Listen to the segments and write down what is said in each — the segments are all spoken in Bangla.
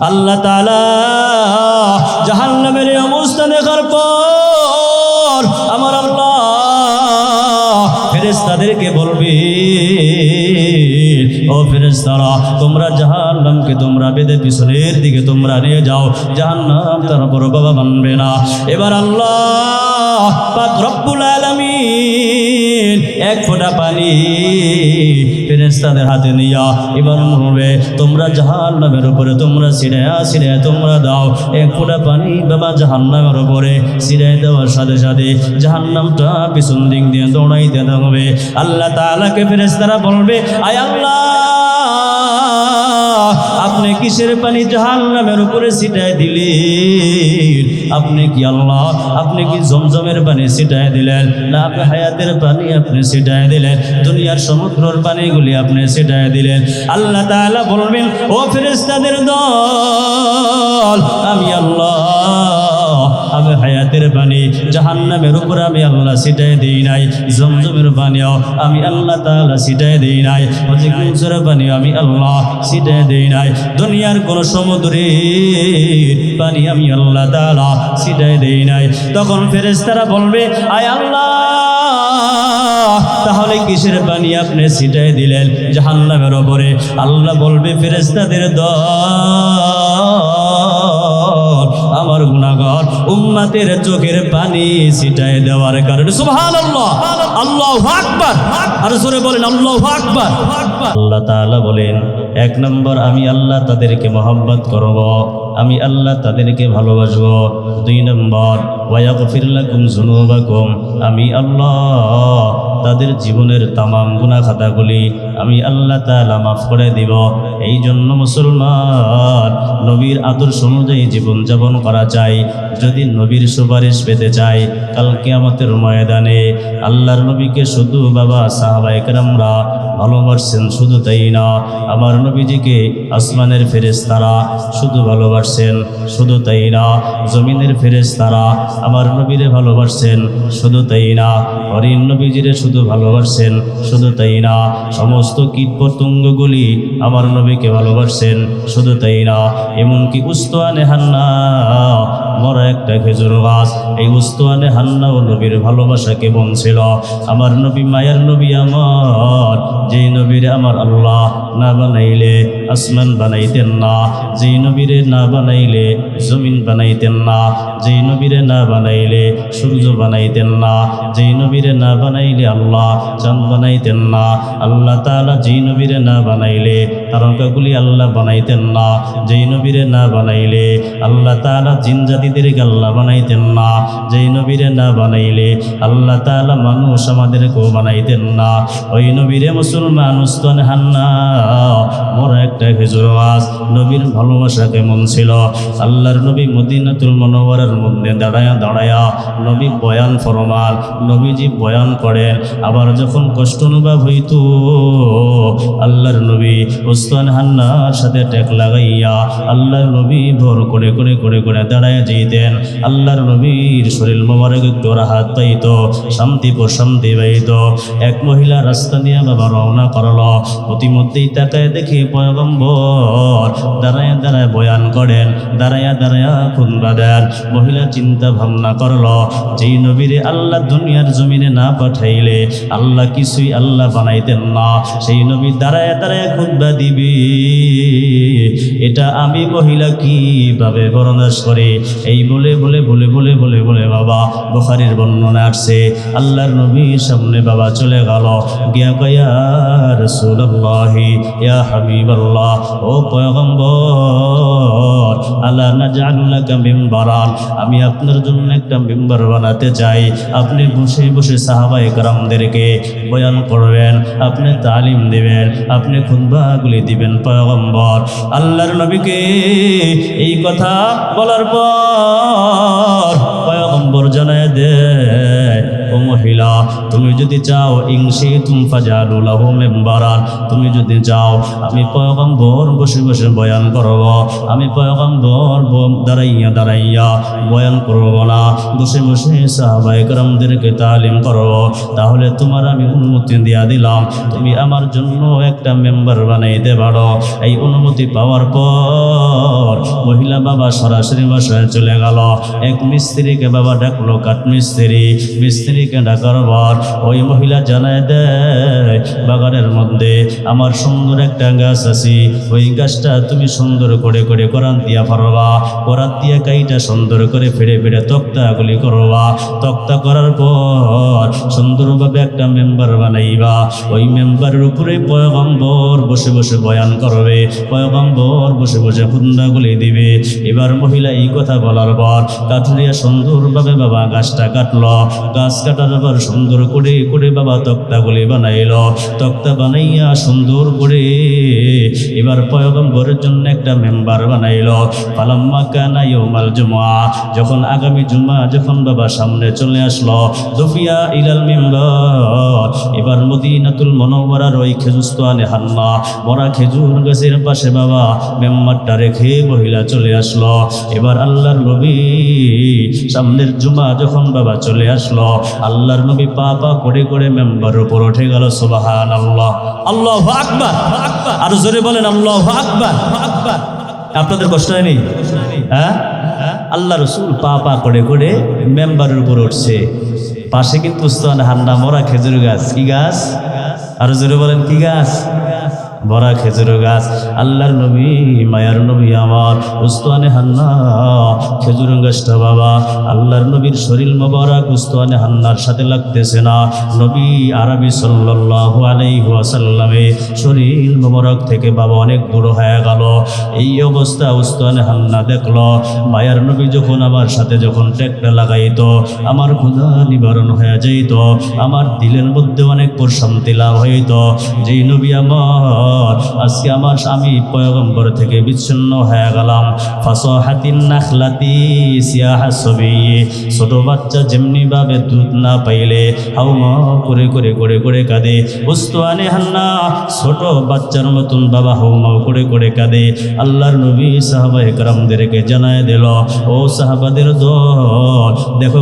আল্লাহ তাআলা জাহান্নামের অবস্থা দেখার পর আমার আল্লাহ ফেরেশতাদেরকে বলবে, ও ফেরেশতারা, তোমরা জাহান্নামকে তোমরা বেঁধে পিছনের দিকে তোমরা নিয়ে যাও, জাহান্নাম তার বড় বাবা মানবে না। এবার আল্লাহ পাক রব্বুল আলামিন এক ফোঁটা পানি ফেরেশতাদের হাতে নিয়া এবার বলবে, তোমরা জাহান্নামের উপরে তোমরা ছিড়াইয়া ছিড়াইয়া তোমরা দাও। এক ফোঁটা পানি বাবা জাহান্নামের উপরে ছিড়াই দেওয়ার সাথে সাথে জাহান্নামটা পিছন দিক দিয়ে দৌড়াইতে থাকবে। আল্লাহ তাআলাকে ফেরেশতারা বলবে, আয় আল্লাহ, আপনি কিসের পানি জাহান্নামের উপরে ছিটায় দিলেন? আপনি কি আল্লাহ, আপনি কি জমজমের পানি ছিটায় দিলেন, না আপনি হায়াতের পানি আপনি ছিটায় দিলেন, দুনিয়ার সমুদ্রের পানিগুলি আপনি ছিটায় দিলেন? আল্লাহ তাআলা বলবেন, ও ফেরেশতাদের দল, আমি আল্লাহ আমি হায়াতের পানি জাহান্নামের উপর আমি আল্লাহ ছিটায় দেই নাই, জমজমের পানিও আমি আল্লাহ তাআলা ছিটায় দেই নাই, কাউসারের পানিও আমি আল্লাহ ছিটায় দেই নাই, দুনিয়ার কোন সমুদ্রের পানি আমি আল্লাহ তাআলা ছিটায় দেই নাই। তখন ফেরেশতারা বলবে, আয় আল্লাহ, তাহলে কিসের পানি আপনি ছিটায় দিলেন জাহান্নামের উপরে? আল্লাহ বলবে, ফেরেশতাদের দল, আমার গুনাহগার উম্মতের চোখের পানি ছিটায় দেওয়ার কারণে। সুবহানাল্লাহ, আল্লাহু আকবার, আর জোরে বলেন আল্লাহু আকবার। আল্লাহ তাআলা বলেন, এক নম্বর আমি আল্লাহ তাদেরকে মহব্বত করব, আমি আল্লাহ তাদেরকে ভালোবাসবো। দুই নম্বর, ওয়ায়াগফির লাকুম যুনুবাকুম, আমি আল্লাহ তাদের জীবনের তামাম গুনাহ খাতাগুলি আমি আল্লাহ তাআলা মাফ করে দিব। এই জন্য মুসলমান নবীর আদর্শ অনুযায়ী জীবনযাপন করা চাই। যদি নবীর সুপারিশ পেতে চাই কাল কিয়ামতের ময়দানে, আল্লাহর নবীকে শুধু বাবা সাহাবায়ে কেরামরা ভালোবাসছেন, শুধু তাই না, আমার নবীজিকে আসমানের ফেরেশতারা শুধু ভালোবাসছেন, শুধু তাই না, জমিনের ফেরেশতারা আমার নবীরে ভালোবাসছেন, শুধু তাই না, হরিণ নবীজিরে শুধু ভালোবাসছেন, শুধু তাই না, সমস্ত কীট পতঙ্গগুলি আমার নবীকে ভালোবাসছেন, শুধু তাই না, এমনকি উস্তানে হান্না মরা একটা খেজুর গাছ, এই উস্তানে হান্না ও নবীর ভালোবাসা কেমন ছিল? আমার নবী মায়ের নবী আমার, যেই নবীরে আমার আল্লাহ না বানাইলে আসমান বানাইতেন না, যেই নবীরে না বানাইলে জমিন বানাইতেন না, যেই নবীরে না বানাইলে সূর্য বানাইতেন না, যেই নবীরে না বানাইলে আল্লাহ চাঁদ বানাইতেন না, আল্লাহ তাআলা যেই নবীরে না বানাইলে তারকাগুলি আল্লাহ বানাইতেন না, যেই নবীরে না বানাইলে আল্লাহ তাআলা জিন জাতিদেরকে আল্লাহ বানাইতেন না, যেই নবীরে না বানাইলে আল্লাহ তাআলা মানুষ আমাদেরকেও বানাইতেন না। ওই নবীরে মুসলমান উস্তানে হান্না মোর একটা খেজুর গাছ, নবীর ভালোবাসা কেমন ছিল? আল্লাহর নবী মদিনাতুল মুনাওয়ারার মধ্যে দাঁড়ায়া দাঁড়ায়া নবী বয়ান ফরমান, নবীজি বয়ান করেন। আবার যখন কষ্ট অনুভব হইত আল্লাহর নবী উস্তানে হান্নার সাথে টেক লাগাইয়া আল্লাহর নবী ভর করে করে করে করে দাঁড়ায় যেতেন। আল্লাহর নবীর শরীর মোবারক একটু রাহাত পাইত, শান্তি প্রশান্তি পাইত। এক মহিলা রাস্তা দিয়ে বাবা রওনা করলো, প্রতিমধ্যেই তাকায় দেখে পয়গম্বর দাঁড়ায় দাঁড়ায় বয়ান করেন, দাঁড়ায়া দাঁড়ায়া খুতবা দেন। মহিলা চিন্তা ভাবনা করলো, যেই নবীরে আল্লাহ দুনিয়ার জমিনে না পাঠাইলে আল্লাহ কিছুই আল্লাহ বানাইতেন না, সেই নবী দাঁড়ায় দাঁড়ায় খুতবা দিবি, এটা আমি মহিলা কিভাবে বরদাস করে? এই বলে বলে বলে বলে বলে বলে বাবা বুখারীর বর্ণনা আসছে, আল্লাহর নবীর সামনে বাবা চলে গেল, গিয়া কয়া রাসূলুল্লাহ ইয়া হাবিবাল্লাহ, ও পয়গম্বর, আলা নাজআলু লাকা মিম্বারান, আমি আপনার জন্য একটা মিম্বার বানাতে চাই, আপনি বসে বসে সাহাবায়ে কেরামদেরকে বয়ান করবেন, আপনি তালিম দিবেন, আপনি খুতবাগুলি দিবেন। পয়গম্বর আল্লাহর নবীকে এই কথা বলার পর পয়গম্বর জানায় দেয়, ও মহিলা, তুমি যদি চাও ইনশিতুম ফাজালু লাহু মিম্বারান, তুমি যদি চাও আমি পয়গম্বর বসে বসে বয়ান করব, আমি পয়গম্বর দাঁড়াইয়া দাঁড়াইয়া বয়ান করব না, বসে বসে সাহাবায়ে কেরামদেরকে তালিম করব, তাহলে তোমার আমি অনুমতি দিয়া দিলাম, তুমি আমার জন্য একটা মেম্বার বানাইতে পারো। এই অনুমতি পাওয়ার পর মহিলা বাবা সরাসরি বাসায় চলে গেল। এক মিস্ত্রিকে বাবা ডাকলো, কাঠ মিস্ত্রি। মিস্ত্রিকে ডাকার পর ওই মহিলা জানায় দেয়, বাগানের মধ্যে আমার সুন্দর একটা গাছ আছে, ওই গাছটা তুমি সুন্দর করে করে কোরআন দিয়া ফারবা, কোরআন দিয়া কাইটা সুন্দর করে ফিরে ফিরে তক্তাগুলি করবা। তক্তা করার পর সুন্দরভাবে একটা মেম্বার বানাইবা। ওই মেম্বারের উপরে পয়গম্বর বসে বসে বয়ান করবে, পয়গম্বর বসে বসে খুতবাগুলি দিবে। এবার মহিলা এই কথা বলার পর কাঠুরিয়া সুন্দরভাবে বাবা গাছটা কাটলো। গাছ কাটার পর সুন্দর করে করে বাবা তক্তাগুলি বানাইল। তক্তা বানাইয়া সুন্দর করে এবার পয়গম্বরের জন্য একটা মেম্বার বানাইল। ফালাম্মা কানা ইয়াউমাল জুমআ, যখন আগামী জুমা যখন বাবা সামনে চলে আসলো, দুফিয়া ইলাল মিম্বার, এবার মদিনাতুল মুনাওয়ারার ওই খেজুস্তানে হান্না মরা খেজুর গাছের পাশে বাবা মেম্বারটা রেখে মহিলা চলে আসলো। এবার আল্লাহর নবী সামনের জুমা যখন বাবা চলে আসলো, আল্লাহর নবী পা পা করে করে মেম্বার উপর উঠে গেল। সুবহানাল্লাহ, আল্লাহু আকবার। আর জোরে বলেন আল্লাহু আকবার। আপনাদের কষ্ট হয়নি? হ্যাঁ, আল্লাহ রসুল পা পা করে করে মেম্বারের উপর উঠছে। পাশে কিন্তু উস্তানে হান্না মরা খেজুর গাছ। কি গাছ? আর জোরে বলেন কি গাছ? বড়া খেজুর গাছ। আল্লাহর নবী মায়ার নবী আমার উস্তানে হান্না খেজুর গাছটা বাবা আল্লাহর নবীর শরীর মোবারক উস্তানে হান্নার সাথে লাগতেছে না। নবী আরবি সাল্লাল্লাহু আলাইহি ওয়াসাল্লামে শরীর মোবারক থেকে বাবা অনেক দূর হয়ে গেল। এই অবস্থা উস্তানে হান্না দেখলো। মায়ার নবী যখন আমার সাথে যখন টেকটা লাগাইতো, আমার ক্ষুধা নিবারণ হয়ে যাইত, আমার দিলের মধ্যে অনেক প্রশান্তি লাভ হইত। যেই নবী আমার আজকে আমার আমি পয়গম্বর থেকে বিচ্ছিন্ন হয়ে গেলাম। ফাসাহাতিন নাখলাতি সিয়াহা সবি, ছোট বাচ্চা যেমনি ভাবে দুধ না পাইলে হাউমা করে করে করে করে কাঁদে, উস্তানে হান্না ছোট বাচ্চার মতন বাবা হাউমা করে করে কাঁদে। আল্লাহর নবী সাহাবায়ে কেরামদেরকে জানায় দিল, ও সাহাবাদের দল, দেখো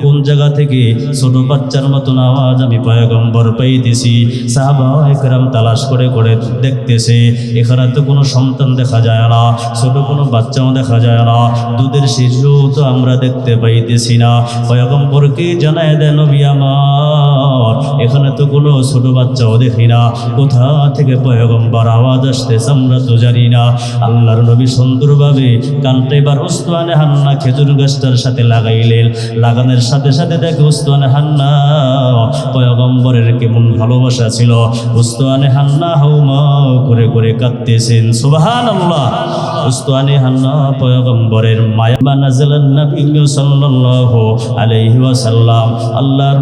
কোন জায়গা থেকে ছোট বাচ্চার মতন আওয়াজ আমি পয়গম্বর পাইতেছি। সাহাবায়ে কেরাম তালাশ করে করে দেখতেছে, এখানে তো কোনো সন্তান দেখা যায় না, ছোট কোনো বাচ্চাও দেখা যায় না, দুধের শিশু তো আমরা দেখতে পাইতেছি না। পয়গম্বরকে জানায় দেন, নবী আমার এখানে তো কোনো ছোট বাচ্চাও দেখি না, কোথা থেকে পয়গম্বর আওয়াজ আসতেছে আমরা তো জানি না। আল্লাহর নবী সুন্দরভাবে কানটা এবার উস্তানে হান্না খেজুর গাছটার সাথে লাগাইলেন। লাগানোর সাথে সাথে দেখে উস্তানে হান্না পয়গম্বরের কেমন ভালোবাসা ছিল। উস্তানে হান্না হাউমা করে করে কাঁদতেছেন। সুবহানাল্লাহ। উস্তানে হান্না পয়গম্বরের মায়া নাযালান নবী সাল্লাল্লাহু আলাইহি ওয়াসাল্লাম, আল্লাহর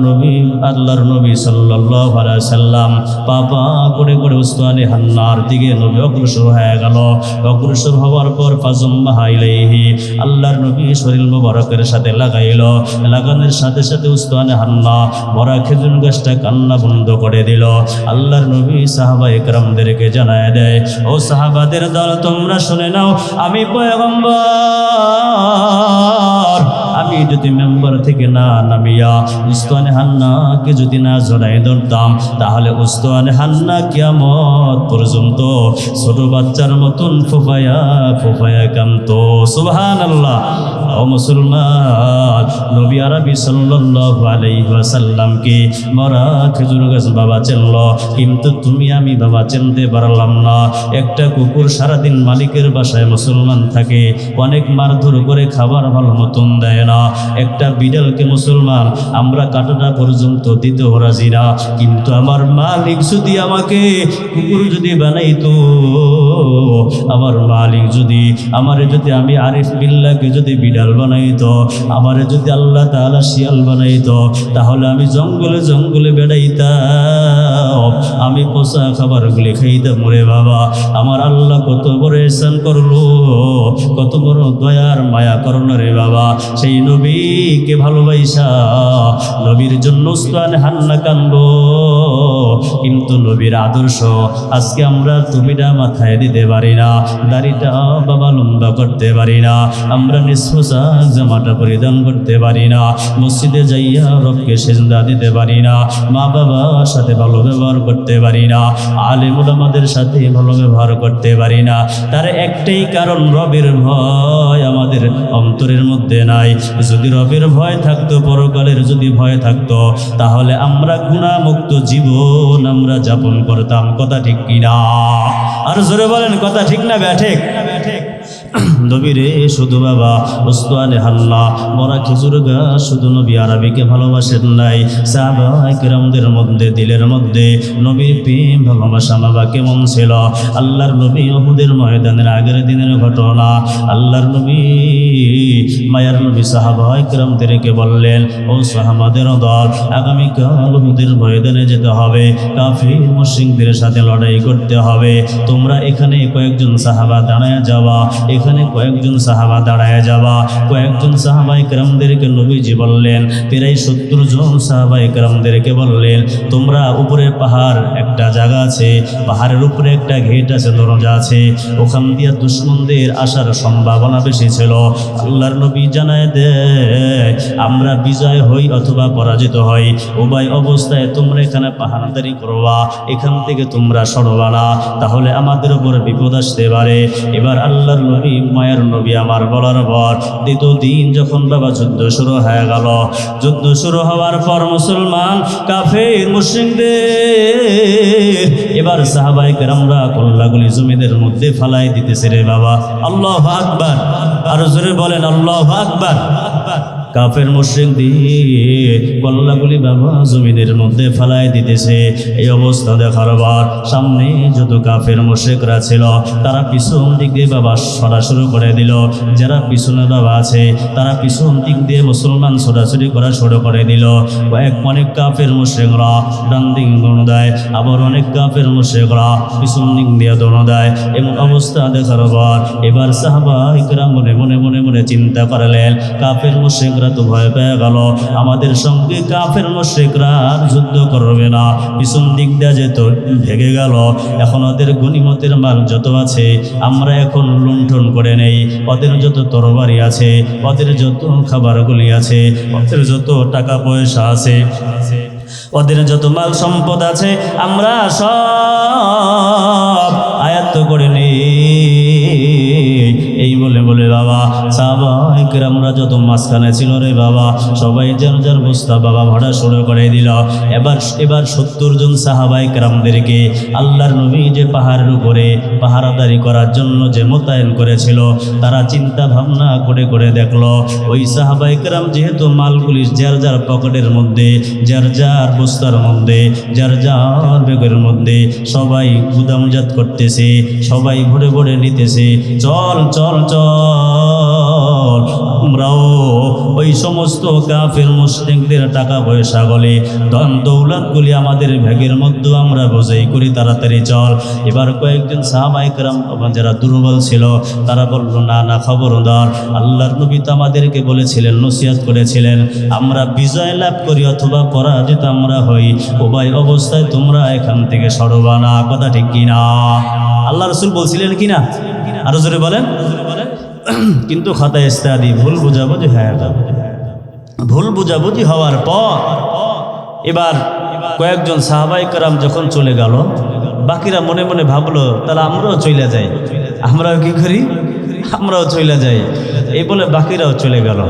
নবী সাল্লাল্লাহু আলাইহি ওয়াসাল্লাম পাপা করে করে উস্তানে হান্নার দিকে নবী অগ্রসর হয়ে গেল। অগ্রসর হওয়ার পর ফাজম্মা ইলাইহি, আল্লাহর নবী শরীর মোবারকের সাথে লাগাইল। লাগানোর সাথে সাথে উস্তানে হান্না মরা খেজুর গাছটা কান্না বন্ধ করে দিল। আল্লাহর নবী সাহাবায়ে কেরামদেরকে জানায় দেয়, ও সাহাবাদের দল, তোমরা শুনে নাও, আমি পয়গম্বর, আমি যদি মেম্বার থেকে না নামিয়া উস্তানে হান্নাকে যদি না জড়াই ধরতাম, তাহলে উস্তানে হান্না কিয়ামত পর্যন্ত ছোট বাচ্চার মতন ফুফায়া ফুফায়া কাঁদতো। সুবহানাল্লাহ। ও মুসলমান, নবী আরবি সাল্লাল্লাহু আলাইহি ওয়াসাল্লামকে মরা খেজুর গাছ বাবা চিনল, কিন্তু তুমি আমি বাবা চিনতে পারলাম না। একটা কুকুর সারাদিন মালিকের বাসায় মুসলমান থাকে, অনেক মারধর করে খাবার ভালো মতন দেয় না। একটা বিড়ালকে মুসলমান আমরা কাটাটা পর্যন্ত দিতে রাজি না, কিন্তু আমার মালিক যদি আমাকে কুকুর যদি বানাইতো, আমার মালিক যদি আমি আরিফ বিল্লাহকে যদি বিড়াল বানাইতো, আমারে যদি আল্লাহ তাআলা শিয়াল বানাইতো, তাহলে আমি জঙ্গলে জঙ্গলে বেড়াইতাম, আমি পোষা খাবারগুলি খাইতাম। রে বাবা, আমার আল্লাহ কত বড় ইহসান করলো, কত বড় দয়ার মায়া করলো রে বাবা। সেই নবীকে ভালোবাসা নবীর জন্য উসমান হান্না কান্দো, কিন্তু নবীর আদর্শ আজকে আমরা টুপিটা মাথায় দিতে পারি না, দাড়িটা বাবা লম্বা করতে পারি না, আমরা নিঃশ্বাসা জামাটা পরিধান করতে পারি না, মসজিদে যাইয়া রবকে সেজদা দিতে পারি না, মা বাবার সাথে ভালো ব্যবহার করতে পারি না, আলেম ওলামাদের সাথে ভালো ব্যবহার করতে পারি না। তার একটাই কারণ, রবের ভয় আমাদের অন্তরের মধ্যে নাই। যদি রবের ভয় থাকতো, পরকালের যদি ভয় থাকতো, তাহলে আমরা গুনাহমুক্ত জীবন আমরা যাপন করতাম। কথা ঠিক কিনা? আর জোরে বলেন কথা ঠিক না ব্যাঠিক? নবীরে শুধু বাবা উসমানে হাল্লা মরা খেজুর গাছ শুধু নবী আরবিকে ভালোবাসেন নাই, সাহাবায়ে কেরামদের মধ্যে দিলের মধ্যে নবীর প্রেম ভালোবাসা বাবা কেমন ছিল। আল্লাহর নবী উহুদের ময়দানের আগের দিনের ঘটনা, আল্লাহর নবী মায়ার নবী সাহাবায়ে কেরামদেরকে বললেন, ও সাহাবাদের দল, আগামীকাল উহুদের ময়দানে যেতে হবে, কাফির মুশরিকদের সাথে লড়াই করতে হবে। তোমরা এখানে কয়েকজন সাহাবা দাঁড়ায় যাওয়া, এখানে কয়েকজন সাহাবা দাঁড়ায় যাবা। কয়েকজন সাহাবায়ে কেরামদেরকে নবীজি বললেন, প্রায় 70 জন সাহাবায়ে কেরামদেরকে বললেন, তোমরা উপরে পাহাড় একটা জায়গা আছে, পাহাড়ের উপরে একটা গেট আছে, দরজা আছে, ওখান দিয়ে দুশমনদের আসার সম্ভাবনা বেশি ছিল। আল্লাহর নবী জানায় দেয়, আমরা বিজয় হই অথবা পরাজিত হই, উভয় অবস্থায় তোমরা এখানে পাহারাদারি করবা, এখান থেকে তোমরা সরবা না, তাহলে আমাদের উপর বিপদ আসতে পারে। এবার আল্লাহর নবী মায়ের নবী আমার বলার পর দ্বিতীয় দিন যখন বাবা যুদ্ধ শুরু হয়ে গেল, যুদ্ধ শুরু হওয়ার পর মুসলমান কাফের মুশরিকদের এবার সাহাবায়ে কেরামরা কল্লাগুলি জমিনের মধ্যে ফালাই দিতেছে রে বাবা। আল্লাহু আকবার, আর জোরে বলেন আল্লাহু আকবার। কাফের মুশরিক দিয়ে কল্লাগুলি বাবা জমিনের মধ্যে ফালাই দিতেছে। এই অবস্থা দেখার পর সামনে যত কাফের মুশরিকরা ছিল তারা পিছন দিক দিয়ে বাবা সরা শুরু করে দিল। যারা পিছনে বাবা আছে তারা পিছন দিক দিয়ে মুসলমান ছোটাছুটি করা শুরু করে দিল। অনেক কাফের মুশরিকরা ডান দিক দৌড় দেয়, আবার অনেক কাফের মুশরিকরা পিছন দিক দিয়ে দৌড় দেয়। এমন অবস্থা দেখার পর এবার সাহাবায়ে কেরাম মনে মনে মনে মনে চিন্তা করলেন, কাফের মুশরিকরা তো ভয় পেয়ে গেল, আমাদের সঙ্গে কাফের মুশরিকরা আর যুদ্ধ করবে না, পিছন দিক দিয়ে যেত ভেগে গেল। এখন ওদের গনিমতের মাল যত আছে আমরা এখন লুণ্ঠন করে নেই, ওদের যত তরবারি আছে, ওদের যত খাবারগুলি আছে, ওদের যত টাকা পয়সা আছে, ওদের যত মাল সম্পদ আছে আমরা সব আয়ত্ত করে নেই। এই বলে বলে বাবা সাহাবায়ে কেরামরা যত মাঝখানে ছিল রে বাবা সবাই যার যার বস্তা বাবা ভাড়া শুরু করে দিল। এবার 70 জন সাহাবায়ে কেরামদেরকে আল্লাহর নবী যে পাহাড়ের উপরে পাহারাদারি করার জন্য যে মোতায়েন করেছিল তারা চিন্তা ভাবনা করে করে দেখলো ওই সাহাবায়ে কেরাম যেহেতু মালগুলি যার যার পকেটের মধ্যে, যার যার বস্তার মধ্যে, যার যার ব্যাগের মধ্যে সবাই গুদামজাত করতেছে, সবাই ভরে ভরে নিতেছে। চল চল চল আমরাও ওই সমস্ত কাফের মুশরিকদের টাকা পয়সা গলে ধন দৌলতগুলি আমাদের ব্যাগের মধ্যে আমরা বোঝাই করি, তাড়াতাড়ি চল। এবার কয়েকজন সাহাবায়ে কেরাম যারা দুর্বল ছিল তারা বলল, না না খবরদার, আল্লাহর নবী তো আমাদেরকে বলেছিলেন, নসিহত করেছিলেন, আমরা বিজয় লাভ করি অথবা পরাজিত আমরা হই, উভয় অবস্থায় তোমরা এখান থেকে সরবা না। কথা ঠিক কিনা? আল্লাহ রাসূল বলছিলেন কিনা? আরো জোরে বলেন। কিন্তু খাতা ইস্তাদি ভুল বুঝাবুঝি হয়ে গেল। ভুল বুঝাবুঝি হওয়ার পর এবার কয়েকজন সাহাবায়ে কেরাম যখন চলে গেল, বাকিরা মনে মনে ভাবলো তাহলে আমরাও চলে যাই, আমরাও কি করি, আমরাও চলে যাই। এই বলে বাকিরাও চলে গেল।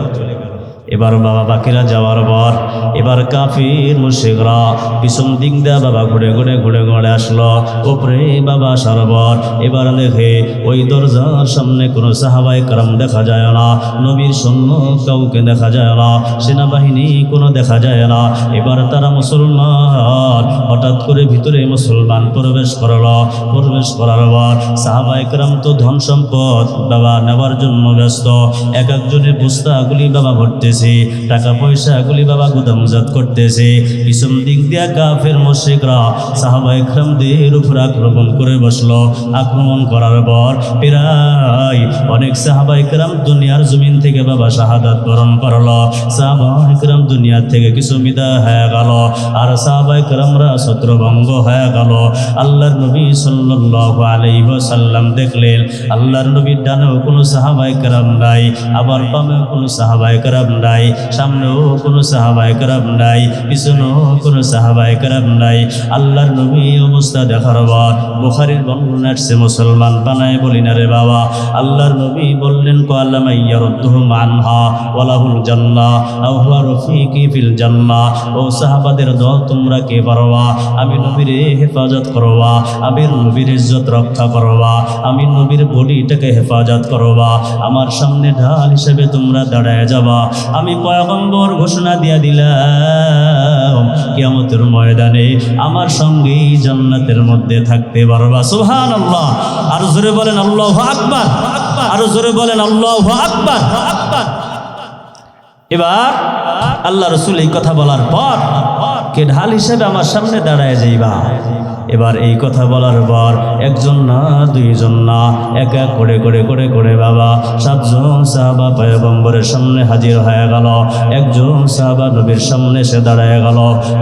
এবার বাবা বাকিরা যাওয়ার পর এবার কাফির মুশরিকরা পিছন দিক দিয়ে বাবা ঘুরে ঘুরে ঘুরে ঘুরে আসলো। উপরে বাবা আসার পর এবার দেখে ওই দরজার সামনে কোনো সাহাবায়ে কেরাম দেখা যায় না, নবীর সৈন্য কাউকে দেখা যায় না, সেনাবাহিনী কোনো দেখা যায় না। এবার তারা মুসলমান, হঠাৎ করে ভিতরে মুসলমান প্রবেশ করলো। প্রবেশ করার পর সাহাবায়ে কেরাম তো ধন সম্পদ বাবা নেওয়ার জন্য ব্যস্ত, এক একজনের বস্তাগুলি বাবা ভরতেছে। করতেছে, টাকা পয়সাগুলি বাবা গুদামজাত করতেছে। পিছন দিক দিয়া কাফের মুশরিকরা সাহাবায়ে কেরামদের উপর আক্রমণ করে বসলো। আক্রমণ করার পর প্রায় অনেক সাহাবায়ে কেরাম দুনিয়ার জমিন থেকে বাবা শাহাদাত বরণ করলো। সাহাবায়ে কেরাম দুনিয়া থেকে কিছু বিদায় হয়ে গেল, আর সাহাবায়ে কেরামরা ছত্রভঙ্গ হয়ে গেল। আল্লাহর নবী সাল্লাল্লাহু আলাইহি ওয়াসাল্লাম দেখলেন আল্লাহর নবীর ডানেও কোনো সাহাবায়ে কেরাম নাই, আবার বামেও কোনো সাহাবায়ে কেরাম নাই, সামনেও কোনো সাহাবায়ে কেরাম নাই, পিছনেও কোনো সাহাবায়ে কেরাম নাই। আল্লাহর নবী অবস্থা দেখার পর বুখারীর বর্ণনা আসছে, মুসলমান বানায় বলি না রে বাবা। আল্লাহর নবী বললেন কালা মাইয়ারুদ্দুহু আনহা ওয়ালাহুল জান্নাহ আও হুয়া রফিকি ফিল জান্নাহ। ও সাহাবাদের দল, তোমরা কে পারবা? আমি নবীর হেফাজত করবা, আমি নবীর ইজ্জত রক্ষা করবা, আমি নবীর বডিটাকে হেফাজত করবা, আমার সামনে ঢাল হিসেবে তোমরা দাঁড়ায় যাবা। আমি পয়গম্বর ঘোষণা দিয়া দিলাম কিয়ামতের ময়দানে আমার সঙ্গেই জান্নাতের মধ্যে থাকতে পারবা। সুবহানাল্লাহ। আর জোরে বলেন আল্লাহু আকবার, আর জোরে বলেন আল্লাহু আকবার। এবার আল্লাহ রাসূল এই কথা বলার পর কে ঢাল হিসেবে আমার সামনে দাঁড়ায় যাইবা। এবার এই কথা বলার পর একজন না দুইজন না এক এক করে করে করে করে বাবা 7 জন সাহাবা পয়গম্বরের সামনে হাজির হয়ে গেল। একজন সাহাবা নবীর সামনে সে দাঁড়ায় গেল।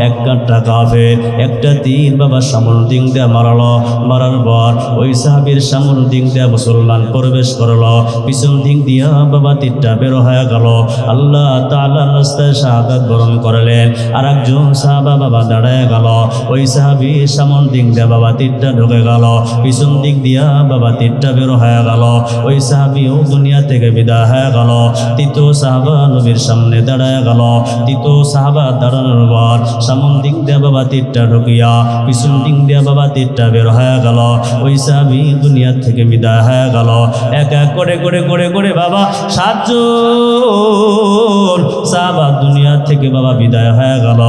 একটা কাফের একটা তীর বাবা সামুল দিক দিয়ে মারালো। মারার পর ওই সাহাবীর সামুল দিক দিয়ে মুসলমান প্রবেশ করলো। পিছন দিক দিয়া বাবা তীরটা বের হয়ে গেল। আল্লাহ তাআলার রাস্তায় শাহাদাত বরণ করলেন। আর একজন সাহাবা বাবা দাঁড়ায় গেল। ওই সাহাবীর সামুল দিক দিয়ে বাবা তীরটা ঢুকে গেল। পিছন দিক দিয়া বাবা তীরটা বের হয়ে গেল। ওই সাহাবীও দুনিয়া থেকে বিদায় হয়ে গেল। তৃতীয় সাহাবা নবীর সামনে দাঁড়ায় গেল। তৃতীয় সাহাবা দাঁড়ানোর পর সামন দিক দিয়ে বাবা তীরটা ঢুকিয়া পিছন দিক দিয়ে বাবা তীরটা বের হয়ে গেল। ওই সাহাবী দুনিয়া থেকে বিদায় হয়ে গেল। এক এক করে করে করে করে বাবা 7 জন সাহাবা দুনিয়া থেকে বাবা বিদায় হয়ে গেল।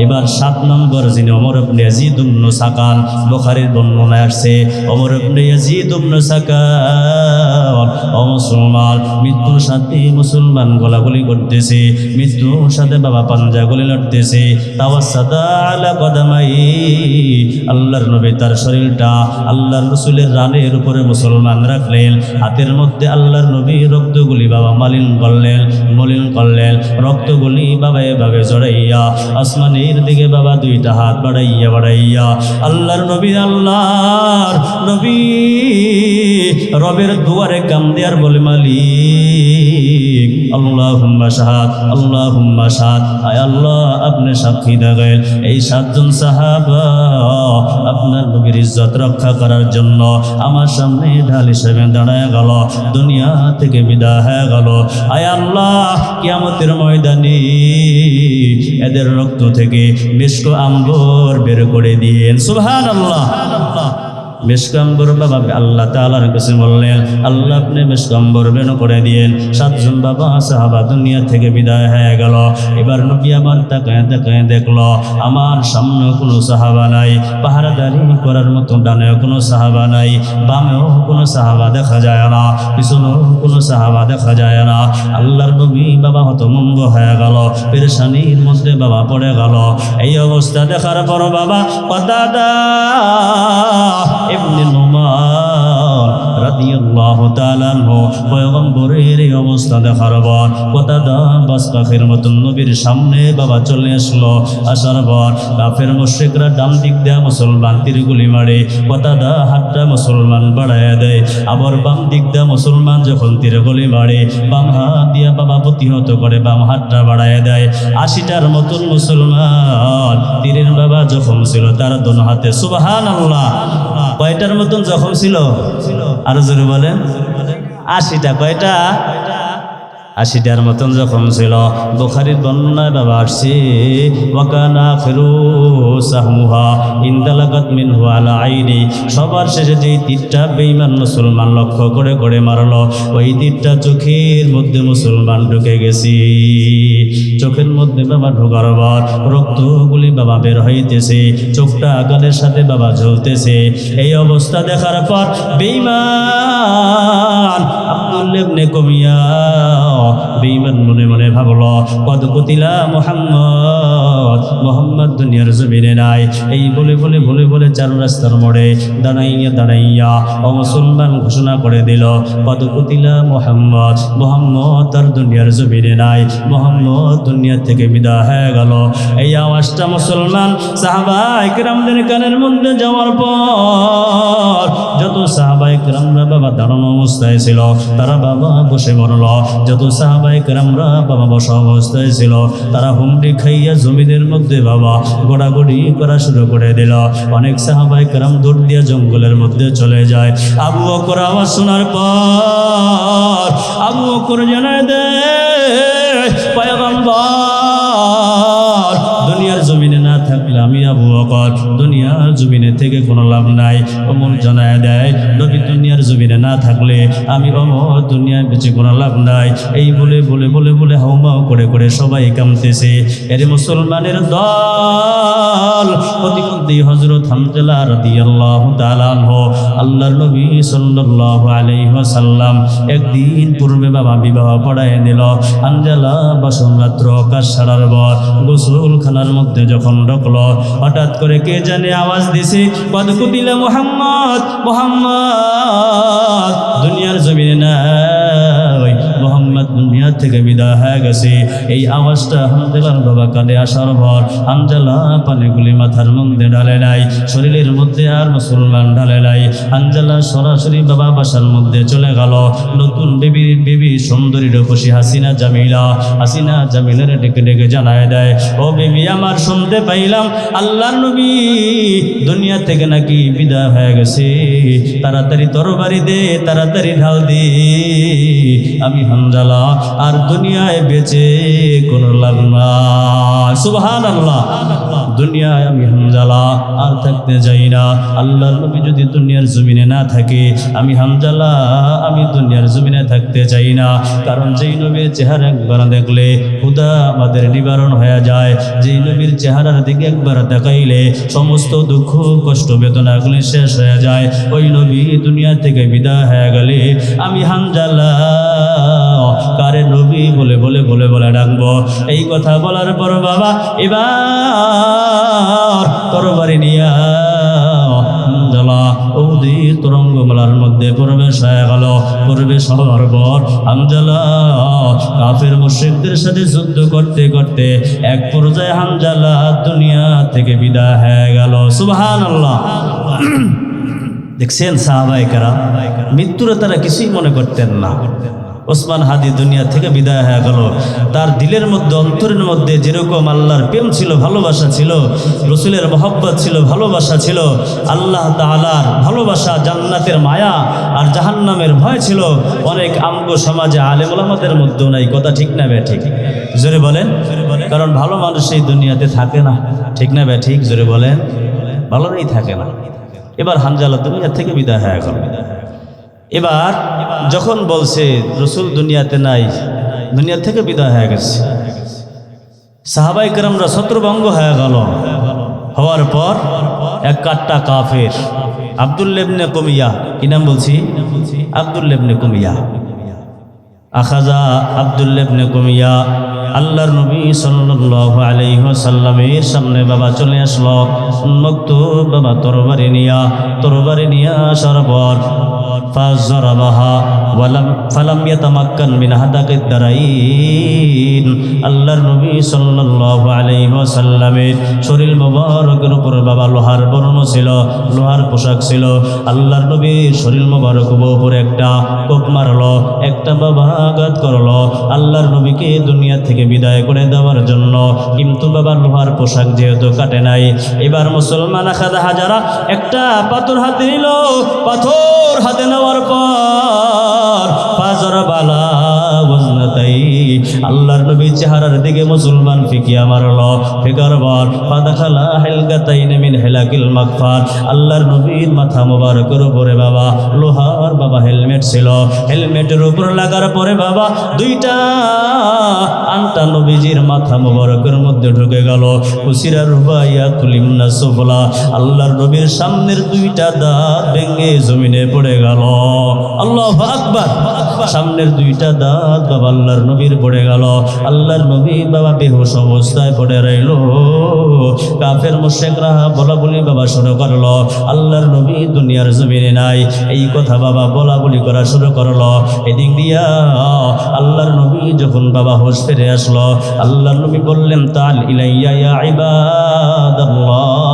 এবার 7 নম্বর যিনি ওমর ইবনে ইয়াজিদ ইবনে সাকান, বুখারীর বর্ণনায় আসছে ওমর ইবনে ইয়াজিদ ইবনে সাকান ও মুসলমান মৃত্যুর সাথে মুসলমান গোলাগুলি করতেছে, মৃত্যুর সাথে বাবা পাঞ্জা গুলি লড়তেছে। তাওয়াসাদা আলা কদামাই, আল্লাহর নবী তার শরীরটা আল্লাহর রাসূলের রানের উপরে মুসলমান রাখলেন। হাতের মধ্যে আল্লাহর নবী রক্তগুলি বাবা মলিন করলেন। রক্তগুলি বাবা এভাবে জড়াইয়া আসমানের দিকে বাবা 2টা হাত বাড়াইয়া আল্লাহর নবী রবের দুয়ারে কাম দেয়ার বলে মালিক আল্লাহুম্মা শাহাদ, আল্লাহুম্মা শাহাদ। আয় আল্লাহ আপনি সাক্ষী দেন এই 7 জন সাহাবা আপনার নবীর ইজ্জত রক্ষা করার জন্য আমার সামনে ঢাল হিসেবে দাঁড়ায় গেল, দুনিয়া থেকে বিদায় হয়ে গেল। আয় আল্লাহ কিয়ামতের ময়দানে এদের রক্ত থেকে মিশক আম্বর বের করে দিয়েন। সুবহানাল্লাহ। মিশকাম্বর বাবা আল্লাহ তাআলার কাছে বললেন আল্লাহ আপনি মিশকাম্বর বের করে দিয়েন। 7 জন বাবা সাহাবা দুনিয়া থেকে বিদায় হয়ে গেল। এবার নবী আমার তাকায় দেখলো আমার সামনে কোনো সাহাবা নাই, পাহারাদারি করার মতো ডানেও কোনো সাহাবা নাই, বামেও কোনো সাহাবা দেখা যায় না, পিছনেও কোনো সাহাবা দেখা যায় না। আল্লাহর নবী বাবা হতভম্ব হয়ে গেল, পেরেশানির মধ্যে বাবা পড়ে গেল। এই অবস্থা দেখার পর বাবা কতাদা ইবনে নুমান রাদিয়াল্লাহু তাআলা আনহু পয়গম্বরের এই অবস্থা দেখার পর কতাদা বাস পাখির মতন নবীর সামনে বাবা চলে আসলো। আসার পর কাফের মুশরিকরা ডান দিক দিয়ে মুসলমান তীরগুলি মারে, কতাদা হাতটা মুসলমান বাড়ায় দেয়। আবার বাম দিক দিয়ে মুসলমান যখন তীরগুলি মারে বাম হাত দিয়ে বাবা প্রতিহত করে বাম হাতটা বাড়ায় দেয়। 80টার মতন মুসলমান তীরের বাবা জখম ছিল তার দোনো হাতে। সুবহানাল্লাহ। কয়টার মতন জখম ছিল? আরো জোরে বলেন। 80টা। কয়টা? 80টার মতন জখম ছিল। বুখারীর বর্ণনায় বাবা আসছে ওয়াকানা আখিরু সাহমুহা ইনদালাকাত মিনহু আলা আইনি। সবার শেষে যেই তীরটা বেঈমান মুসলমান লক্ষ্য করে করে মারলো ওই তীরটা চোখের মধ্যে মুসলমান ঢুকে গেছে। চোখের মধ্যে বাবা ঢোকার পর রক্তগুলি বাবা বের হইতেছে, চোখটা আগালের সাথে বাবা ঝলতেছে। এই অবস্থা দেখার পর বেঈমান আব্দুল্লাহ ইবনে কুমিয়া বেঈমান মনে মনে ভাবলো কদ কুতিলা মুহাম্মদ, মুহাম্মদ দুনিয়ার জমিনে নাই। এই বলে বলে বলে বলে চার রাস্তার মোড়ে দাঁড়াইয়া দাঁড়াইয়া ও মুসলমান ঘোষণা করে দিল কদ কুতিলা মুহাম্মদ, মুহাম্মদ তার দুনিয়ার জমিনে নাই, মুহাম্মদ দুনিয়া থেকে বিদায় হয়ে গেল। এই আওয়াজটা মুসলমান সাহাবায়ে কেরামদের কানের মধ্যে যাওয়ার পর যত সাহাবায়ে কেরামরা বাবা দাঁড়ানো অবস্থায় ছিল তারা বাবা বসে মরল, যত সাহাবায়ে কেরামরা বাবা বসা অবস্থায় ছিল তারা হুমড়ি খাইয়া জমিনের মধ্যে বাবা গোড়াগড়ি করা শুরু করে দিল। অনেক সাহাবায়ে কেরাম দৌড় দিয়া জঙ্গলের মধ্যে চলে যায়। আবু বকর আওয়াজ শোনার পর আবু বকর জানায় দে পয়গম্বর দুনিয়ার জমিনে না থাকলে আমি আবু বকর দুনিয়ার জমিনে থেকে কোনো লাভ নাই। ওমর জানায় দেয় নবী দুনিয়ার জমিনে না থাকলে আমি ওমর দুনিয়ায় বেঁচে কোনো লাভ নাই। এই বলে বলে বলে বলে হাউমাউ করে করে সবাই কামতেছে। এর মুসলমানের দল প্রতিমধ্যে হযরত হামজালা রাদিয়াল্লাহু তাআলা আনহু আল্লাহর নবী সাল্লাল্লাহু আলাইহি ওয়াসাল্লাম একদিন পূর্বে বাবা বিবাহ পড়ায় দিল। হামজালা বাসন মাত্র কাজ সারার পর গোসলখানার মধ্যে যখন ঢুকলো হঠাৎ করে কে জানে আওয়াজ দিছে কদ কুতিলা মুহাম্মদ, মুহাম্মদ দুনিয়ার জমিনে নাই, মুহাম্মদ দুনিয়া থেকে বিদায় হয়ে গেছে। এই আওয়াজটা হামজালার বাবা কানে আসার পর হামজালা পানিগুলি মাথার মধ্যে ঢালে নাই, শরীরের মধ্যে আর মুসলমান ঢালে নাই। হামজালা সরাসরি বাবা বাসার মধ্যে চলে গেল। নতুন বিবি সুন্দরী রূপসী হাসিনা জামিলার ডেকে ডেকে জানায় দেয় ও বিবি আমার শুনতে পাইলাম আল্লাহর নবী দুনিয়া থেকে নাকি বিদায় হয়ে গেছে, তাড়াতাড়ি তরবারি দে, তাড়াতাড়ি ঢাল দে, আমি হামজালা আর দুনিয়ায় বেঁচে কোনো লাভ নাই। সুবহানাল্লাহ, দুনিয়ায় আমি হামজালা আর থাকতে যাই না। আল্লাহর নবী যদি দুনিয়ার জমিনে না থাকে আমি হামজালা আমি দুনিয়ার জমিনে থাকতে চাই না। কারণ যেই নবীর চেহারা একবার দেখলে ক্ষুধা আমাদের নিবারণ হয়ে যায়, যেই নবীর চেহারার দিকে একবার দেখাইলে সমস্ত দুঃখ কষ্ট বেদনাগুলি শেষ হয়ে যায়। ওই নবী দুনিয়া থেকে বিদায় হয়ে গেলে আমি হামজালা কারে নবী বলে বলে বলে বলে ডাকবো। এই কথা বলার পর বাবা এবার তরবারি নিয়া হামজালা ওদের তরঙ্গমালার মধ্যে প্রবেশ হয়ে গেল। প্রবেশ হওয়ার পর হামজালা কাফের মুশরিকদের সাথে যুদ্ধ করতে করতে এক পর্যায়ে হামজালা দুনিয়া থেকে বিদায় হয়ে গেল। সুবহানাল্লাহ। দেখছেন সাহাবায়ে কেরাম মৃত্যুরে তারা কিছুই মনে করতেন না। ওসমান হাদি দুনিয়া থেকে বিদায় হয়ে গেল, তার দিলের মধ্যে অন্তরের মধ্যে যেরকম আল্লাহর প্রেম ছিল, ভালোবাসা ছিল, রসুলের মহব্বত ছিল, ভালোবাসা ছিল, আল্লাহ তাআলার ভালোবাসা, জান্নাতের মায়া আর জাহান্নামের ভয় ছিল, অনেক আমগো সমাজে আলেম ওলামাদের মধ্যেও নাই। কথা ঠিক না বে ঠিক? জোরে বলেন। কারণ ভালো মানুষ এই দুনিয়াতে থাকে না, ঠিক না বে ঠিক? জোরে বলেন। ভালোই থাকে না। এবার হামজালা দুনিয়া থেকে বিদায় হয়ে গেল। এবার যখন বলছে রসুল দুনিয়াতে নাই, দুনিয়া থেকে বিদায় হয়ে গেছে, সাহাবায়ে কেরামরা ছত্রভঙ্গ হয়ে গেল। হওয়ার পর এক কাট্টা কাফের আব্দুল্লাহ ইবনে কুমিয়া, কি নাম বলছি? আব্দুল্লাহ ইবনে কুমিয়া। আখাজা আব্দুল্লাহ ইবনে কুমিয়া আল্লাহর নবী সাল্লাল্লাহু আলাইহি ওয়াসাল্লামের সামনে বাবা চলে আসলো। উন্মুক্ত বাবা তরবারি নিয়া আসার পর ফাজরাবাহা ফালাম ইয়াতামাক্কান মিন হাদাকিদ দারাইন। আল্লাহর নবী সাল্লাল্লাহু আলাইহি ওয়াসাল্লামের শরীর মোবারকের উপর বাবা লোহার বর্ণ ছিল, লোহার পোশাক ছিল। আল্লাহর নবীর শরীর মোবারক উপরে একটা কোপ মারলো, একটা বাবা আঘাত করলো আল্লাহর নবীকে দুনিয়া থেকে বিদায় করে দেওয়ার জন্য। কিন্তু বাবা লোহার পোশাক যেহেতু কাটে নাই, এবার মুসলমান আখাদা হাজারা একটা পাথর হাতে নিল। পাথর হাতে নেওয়ার পর ফাজর বালা ওয়াজনাতাই আল্লাহর নবী চেহারার দিকে মুসলমান ফিকিয়া মারল, ফিকার পর ফাদাখালা হিলকাতাইন মিন হিলাকিল মাগফার, আল্লাহর নবীর মাথা মোবারকের উপরে বাবা লোহার বাবা হেলমেট ছিল, হেলমেটের উপর লাগার পরে বাবা দুইটা আনটা নবীজির মাথা মোবারকের মধ্যে ঢুকে গেল। কুসিরা রুবাইয়া কুলিমনা সুফলা, আল্লাহর নবীর সামনের দুইটা দাঁত ভেঙে জমিনে পড়ে গেল। আল্লাহু আকবার, সামনের দুইটা দাঁত বাবা আল্লাহর নবীর পড়ে গেল। আল্লাহর নবী বাবা বেহুশ অবস্থায় পড়ে রইল। কাফের মুশরিকরা বলা বলি বাবা শুরু করলো, আল্লাহর নবী দুনিয়ার জমিনে নাই, এই কথা বাবা বলা বলি করা শুরু করলো। এদিক দিয়া আল্লাহর নবী যখন বাবা হোশ ফিরে আসলো, আল্লাহর নবী বললেন তাল ইলাইয়া ইয়া ইবাদাল্লাহ,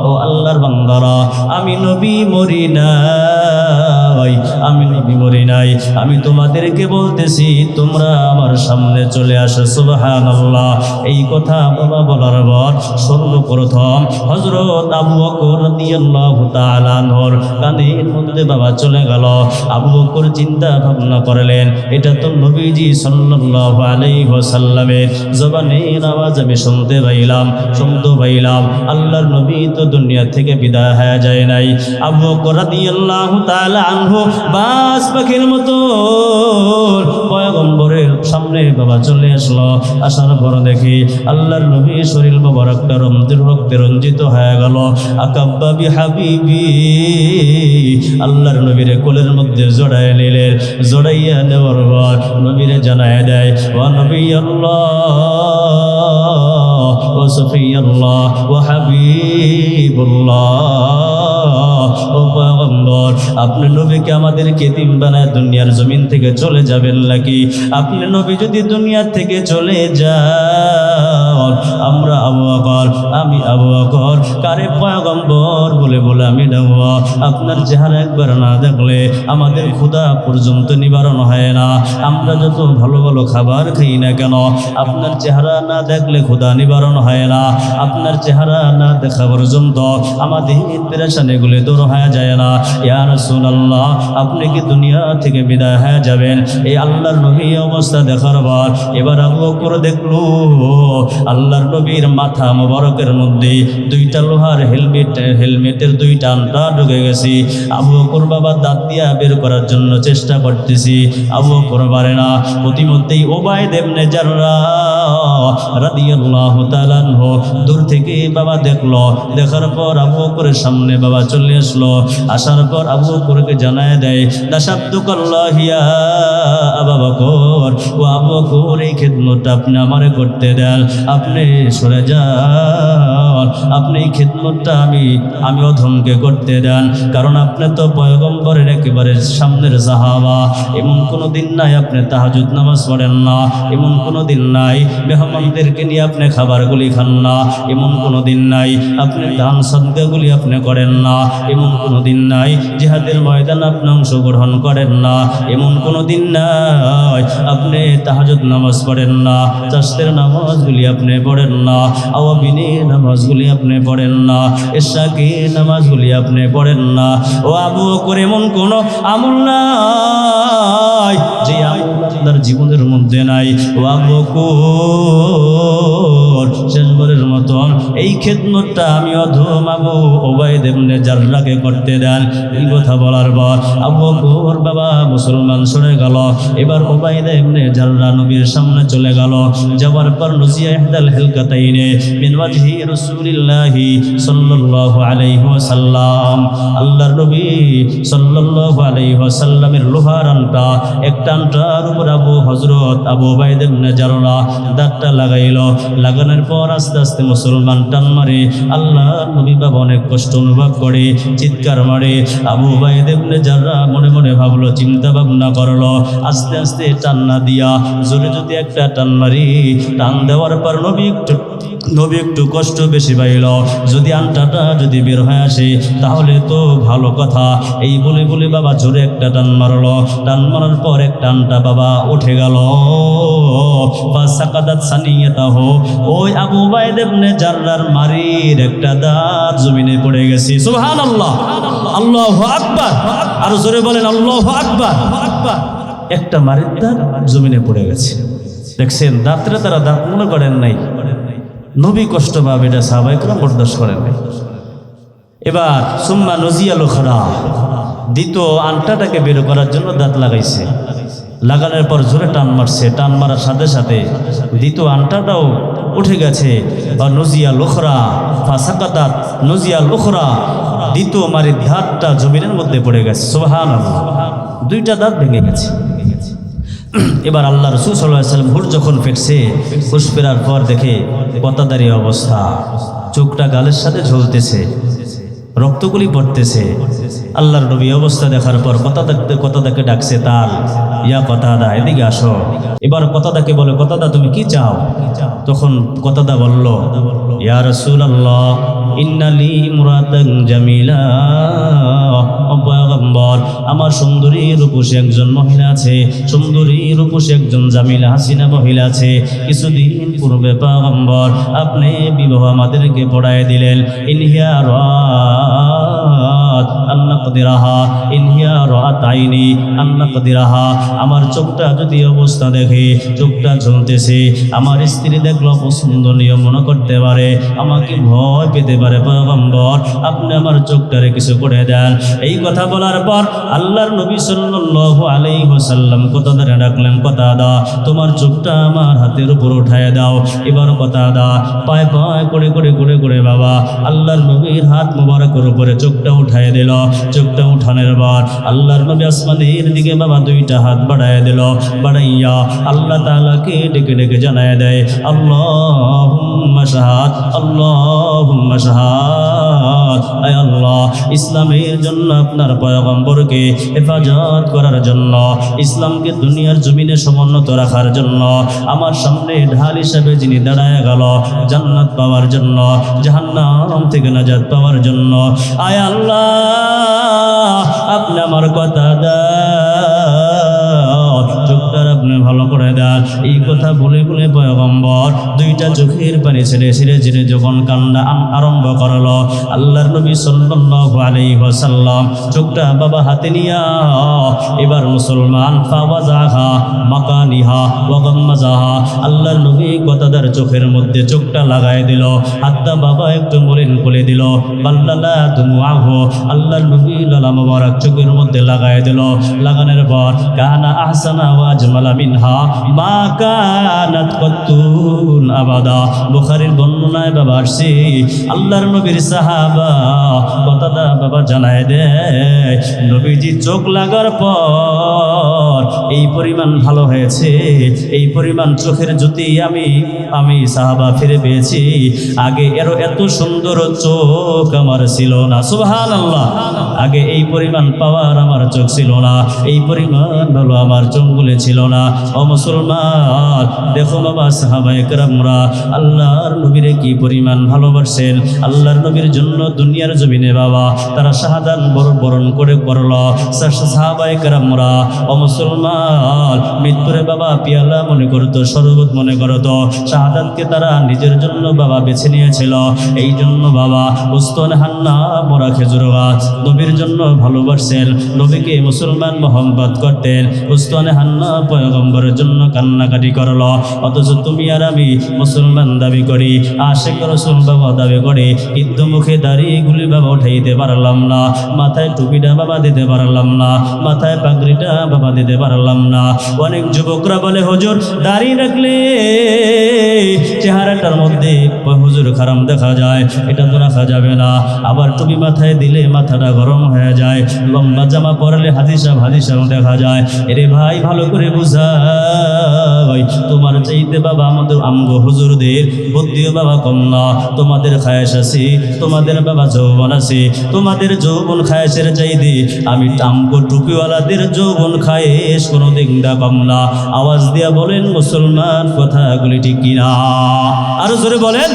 ও আল্লাহর বান্দারা, আমি নবী মরি নাই, আমি নবী মরি নাই, আমি তোমাদেরকে বলতেছি তোমরা আমার সামনে চলে আসো। সুবহানাল্লাহ। এই কথা বাবা বলার পর সর্বপ্রথম হযরত আবু বকর রাদিয়াল্লাহু তাআলা আনহুর কানের মধ্যে বাবা চলে গেল। আবু বকর চিন্তা ভাবনা করলেন, এটা তো নবীজি সাল্লাল্লাহু আলাইহি ওয়াসাল্লামের জবানের আওয়াজ আমি শুনতে পাইলাম। আল্লাহর নবী তো দুনিয়া থেকে বিদায় হয়ে যায় নাই। আবু বকর রাদিয়াল্লাহু তাআলা আনহু বাস পাখির মতো পয়গম্বরের সামনে বাবা চলে আসলো। আসার পর দেখি আল্লাহর নবী শরীর মোবারকটা রক্তে রঞ্জিত হয়ে গেল। আকাব্বা বিহাবিবি, আল্লাহর নবীর কোলের মধ্যে জড়ায় নিলেন। জড়াইয়া নেওয়ার পর নবীরে জানায় দেয়, ওয়া নবী আল্লাহ ওয়া সফিয়াল্লাহ ওয়া হাবিবুল্লাহ, ও পয়গম্বর, আপনি নবীকে আমাদেরকে এতিম বানায় দুনিয়ার জমিন থেকে চলে যাবেন নাকি? আপনি নবী যদি দুনিয়া থেকে চলে যান, আমরা আবু বকর, আমি আবু বকর কারে পয়গম্বর বলে বলে আমি নেব। আপনার চেহারা একবার না দেখলে আমাদের ক্ষুধা পর্যন্ত নিবারণ হয় না। আমরা যত ভালো ভালো খাবার খাই না কেন, আপনার চেহারা না দেখলে ক্ষুধা নিবারণ হয় না। আপনার চেহারা না দেখা পর্যন্ত আমাদের পেরেশানিগুলি দূর হয়ে যায় না। ইয়া রাসূলুল্লাহ, আপনি কি দুনিয়া থেকে বিদায় হয়ে যাবেন? এই আল্লাহর নবী অবস্থা দেখার পর এবার আবু বকর দেখলো আল্লাহর নবীর মাথা মোবারকের মধ্যে দুইটা লোহার হেলমেটের দুইটা আনটা ঢুকে গেছে। আবু বকর বাবা দাঁত দিয়া বের করার জন্য চেষ্টা করতেছি, আবু বকর পারে না। প্রতিমধ্যেই উবাইদ ইবনে জাররাহ রাদিয়াল্লাহু তাআলা আনহু দূর থেকে বাবা দেখলো। দেখার পর আবু বকরের সামনে বাবা চলে আসলো। আসার পর আবু বকরকে জানায় দেয়, দাশাব্দুকাল্লাহ ইয়া আবু বকর, ও আবু বকর, এই খিদমতটা আপনি আমারে করতে দেন, আপনি সরে যান, আপনি এই খিদমতটা আমি অধমকে করতে দেন, কারণ আপনি তো পয়গম্বরের একেবারে সামনের সাহাবা। এমন কোনো দিন নাই আপনি তাহাজ্জুদ নামাজ পড়েন না, এমন কোনো দিন নাই মেহমানদেরকে নিয়ে আপনি খাবারগুলি খান না, এমন কোনো দিন নাই আপনি দান সদকাগুলি আপনি করেন না, এমন কোনো দিন নাই জিহাদের ময়দানে আপনি অংশগ্রহণ করেন না, এমন কোনো দিন নাই আপনি তাহাজ্জুদ নামাজ পড়েন না, চাষের নামাজগুলি আপনি পড়েন না, আওয়াবিনের নামাজগুলি আপনি পড়েন না, ইশাকে নামাজগুলি আপনি পড়েন না। ও আবু বকর, এমন কোনো আমল নাই যে আমল আপনার জীবনের মধ্যে নাই। ও আবু বকর, শেষবারের মতন এই খেদমতটা আমি অধম আবু উবাইদ ইবনে জাররাহকে করতে দেন। এই কথা বলার পর আবু বকর বাবা মুসলমান সরে গেল। এবার উবাইদ ইবনে জাররাহ নবীর সামনে চলে গেল। যাওয়ার পর নজিয়া ইহদাল হিলকাতাইনে মিন ওয়াজহি রাসূলিল্লাহি সাল্লাল্লাহু আলাইহি ওয়াসাল্লাম, আল্লাহর নবী সাল্লাল্লাহু আলাইহি ওয়াসাল্লামের লোহার আনটা, একটা আনটার উপর হযরত আবু উবাইদ ইবনে জাররাহ দাঁতটা লাগাইল। লাগানোর পর আস্তে আস্তে মুসলমান টান মারে। আল্লাহর নবী বাবা অনেক কষ্ট অনুভব করে, চিৎকার মারে। আবু উবাইদ ইবনে জাররাহ মনে মনে ভাবলো, চিন্তা ভাবনা করলো, আস্তে আস্তে টান না দিয়া জোরে যদি একটা টান মারি, টান দেওয়ার পর নবী একটু কষ্ট বেশি পাইল, যদি আনটাটা যদি বের হয়ে আসে তাহলে তো ভালো কথা। এই বলে বলে বাবা জোরে একটা টান মারলো। টান মারার পর একটা আনটা বাবা উঠে গেল। ফাসাকাদাত সানিয়াতাহু, ওই আবু উবাইদ ইবনে জাররাহর মারির একটা দাঁত জমিনে পড়ে গেছে। সুবহানাল্লাহ, আল্লাহু আকবার, আর জোরে বলেন আল্লাহু আকবার। একটা মারির দাঁত জমিনে পড়ে গেছে। দেখছেন, দাঁতরে তারা দাঁত মনে করেন নাই, নবী কষ্ট পাবে এটা সাহাবায়ে কেরাম বরদাস্ত করেন নাই। এবার সুম্মা নজিয়া লোখরা, দ্বিতীয় আংটাটাকে বের করার জন্য দাঁত লাগাইছে। লাগানোর পর জোরে টান মারছে, টান মারার সাথে সাথে দ্বিতীয় আংটাটাও উঠে গেছে। আর নজিয়া লোখরা ফাসাকাতাত নজিয়া লোখরা, দ্বিতীয় মারির দাঁতটা জমিনের মধ্যে পড়ে গেছে। সুবহানাল্লাহ, দুইটা দাঁত ভেঙে গেছে। এবার আল্লাহ রাসূল সাল্লাল্লাহু আলাইহি ওয়াসাল্লাম হুট যখন ফেটছে, হুশ ফেরার পর দেখে কতাদারি অবস্থা, চোখটা গালের সাথে ঝুলতেছে, রক্তগুলি পড়তেছে। আল্লাহর নবী অবস্থা দেখার পর কতাদাকে ডাকছে, তার ইয়া কতাদা এদিকে আসো। এবার কতাদাকে বলে, কতাদা তুমি কি চাও? তখন কতাদা বলল, ইয়া রাসূলুল্লাহ ইন্নালি ইমরাতান জামিলা, পয়গম্বর আমার সুন্দরী রূপসী একজন মহিলা আছে, সুন্দরী রূপসী একজন জামিলা হাসিনা মহিলা আছে। কিছুদিন পূর্বে পয়গম্বর আপনি বিবাহ আমাদেরকে পড়ায় দিলেন। ইনহিয়া রাত আন্না কদিরাহা, ইনহিয়া রাত আইনি আন্না কদিরাহা, আমার চোখটা যদি অবস্থা দেখে চোখটা জ্বলতেছে, আমার স্ত্রী দেখলো পছন্দনীয় মনে করতে পারে, আমাকে ভয় পেতে পারে। পয়গম্বর আপনি আমার চোখটারে কিছু করে দেন। এই কথা বলার পর আল্লাহর নবী সাল্লাল্লাহু আলাইহি ওয়াসাল্লাম কতাদারে ডাকলেন, কতাদা তোমার চোখটা আমার হাতের উপর উঠায় দাও। এবার কতাদা পায় পায় করে করে করে করে বাবা আল্লাহর নবীর হাত মোবারকের উপরে চোখটা উঠায় দিল। চোখটা উঠানোর পর আল্লাহর নবী আসমানের দিকে বাবা দুইটা হাত বাড়ায় দিল। বাড়াইয়া আল্লাহ তাআলাকে ডেকে ডেকে জানায় দেয়, আল্লাহুম্মা শাহাদ, আল্লাহুম্মা শাহাদ। আয় আল্লাহ, ইসলামের জন্য আপনার পয়গম্বরকে হেফাজত করার জন্য, ইসলামকে দুনিয়ার জমিনে সমুন্নত রাখার জন্য, আমার সামনে ঢাল হিসাবে যিনি দাঁড়ায় গেল জান্নাত পাওয়ার জন্য, জাহান্নাম থেকে নাজাত পাওয়ার জন্য, আয় আল্লাহ আপনি আমার কথা চোখটার আপনি ভালো করে দেন। এই কথা বলে বলে পয়গম্বর দুইটা চোখের পানি ছেড়ে ছেড়ে ছেড়ে যখন কান্না আরম্ভ করলো, আল্লাহর নবী সাল্লাল্লাহু আলাইহি ওয়াসাল্লাম চোখটা বাবা হাতে নিয়া এবার মুসলমান ফাওয়াজাহা মাকানিহা ওয়া গাম্মাজাহা, আল্লাহর নবী কতাদার চোখের মধ্যে চোখটা লাগায় দিল, হাতটা বাবা একটু মলিন করে দিল। বাল্লালা দুমুআহু, আল্লাহর নবী লালা মুবারক চোখের মধ্যে লাগায় দিল। লাগানোর পর কানা আহসানা ওয়া আজমালা মিনহা মা কানাত কত্তুন আবাদা, বুখারীর বর্ণনায় বাবা আসছে আল্লাহর নবীর সাহাবা কতাদা বাবা জানায় দেয়, নবীজি চোখ লাগার পর এই পরিমাণ ভালো হয়েছে, এই পরিমাণ চোখের জ্যোতি আমি সাহাবা ফিরে পেয়েছি, আগে এত সুন্দর চোখ আমার ছিল না। সুবহানাল্লাহ, আগে এই পরিমাণ পাওয়ার আমার চোখ ছিল না, এই পরিমাণ ভালো আমার চোখগুলি ছিল না। ও মুসলমান দেখো বাবা, সাহাবায়ে কেরামরা আল্লাহর নবীরে কি পরিমাণ ভালোবাসেন, আল্লাহর নবীর জন্য দুনিয়ার জমিনে বাবা তারা শাহাদাত বরণ করে করলো। সাহাবায়ে কেরামরা ও মুসলমান মৃত্যুরে বাবা পিয়ালা মনে করতো, শরবত মনে করতো, শাহাদাতকে তারা নিজের জন্য বাবা বেছে নিয়েছিল। এই জন্য বাবা উস্তন হান্না মোরা খেজুর গাছ নবীর জন্য ভালোবাসেন, নবীকে মুসলমান মোহাম্মত করতেন। উস্তনে হান্না পয়গম্বরের জন্য কান্নাকাটি করলো, অথচ তুমি আর আমি মুসলমান দাবি করি, আশিক রাসূল বাবা দাবি করি, কিন্তু মুখে দাড়িগুলি বাবা উঠাইতে পারলাম না, মাথায় টুপিটা বাবা দিতে পারলাম না, মাথায় পাগড়িটা বাবা দিতে পারলাম না। অনেক যুবকরা বলে হুজুর দাড়ি রাখলে চেহারাটার মধ্যে হুজুর খারাম দেখা যায়, এটা তো রাখা যাবে না। আবার টুপি মাথায় দিলে মাথাটা গরম হয়ে যায়, লম্বা জামা পরলে হাদিসাব দেখা যায়। এরে ভাই ভালো করে বুঝাই, তোমার চাইতে বাবা আমাদের আমগো হুজুরদের বুদ্ধিও বাবা কম না। তোমাদের খায়েশ আছে, তোমাদের বাবা যৌবন আছে, তোমাদের যৌবন খায়েশের চাইতে আমি আমগো টুপিওয়ালাদের যৌবন খায়েশ কোনো দিন কম না। আওয়াজ দিয়া বলেন মুসলমান কথাগুলি ঠিক কিনা? আরো জোরে বলেন।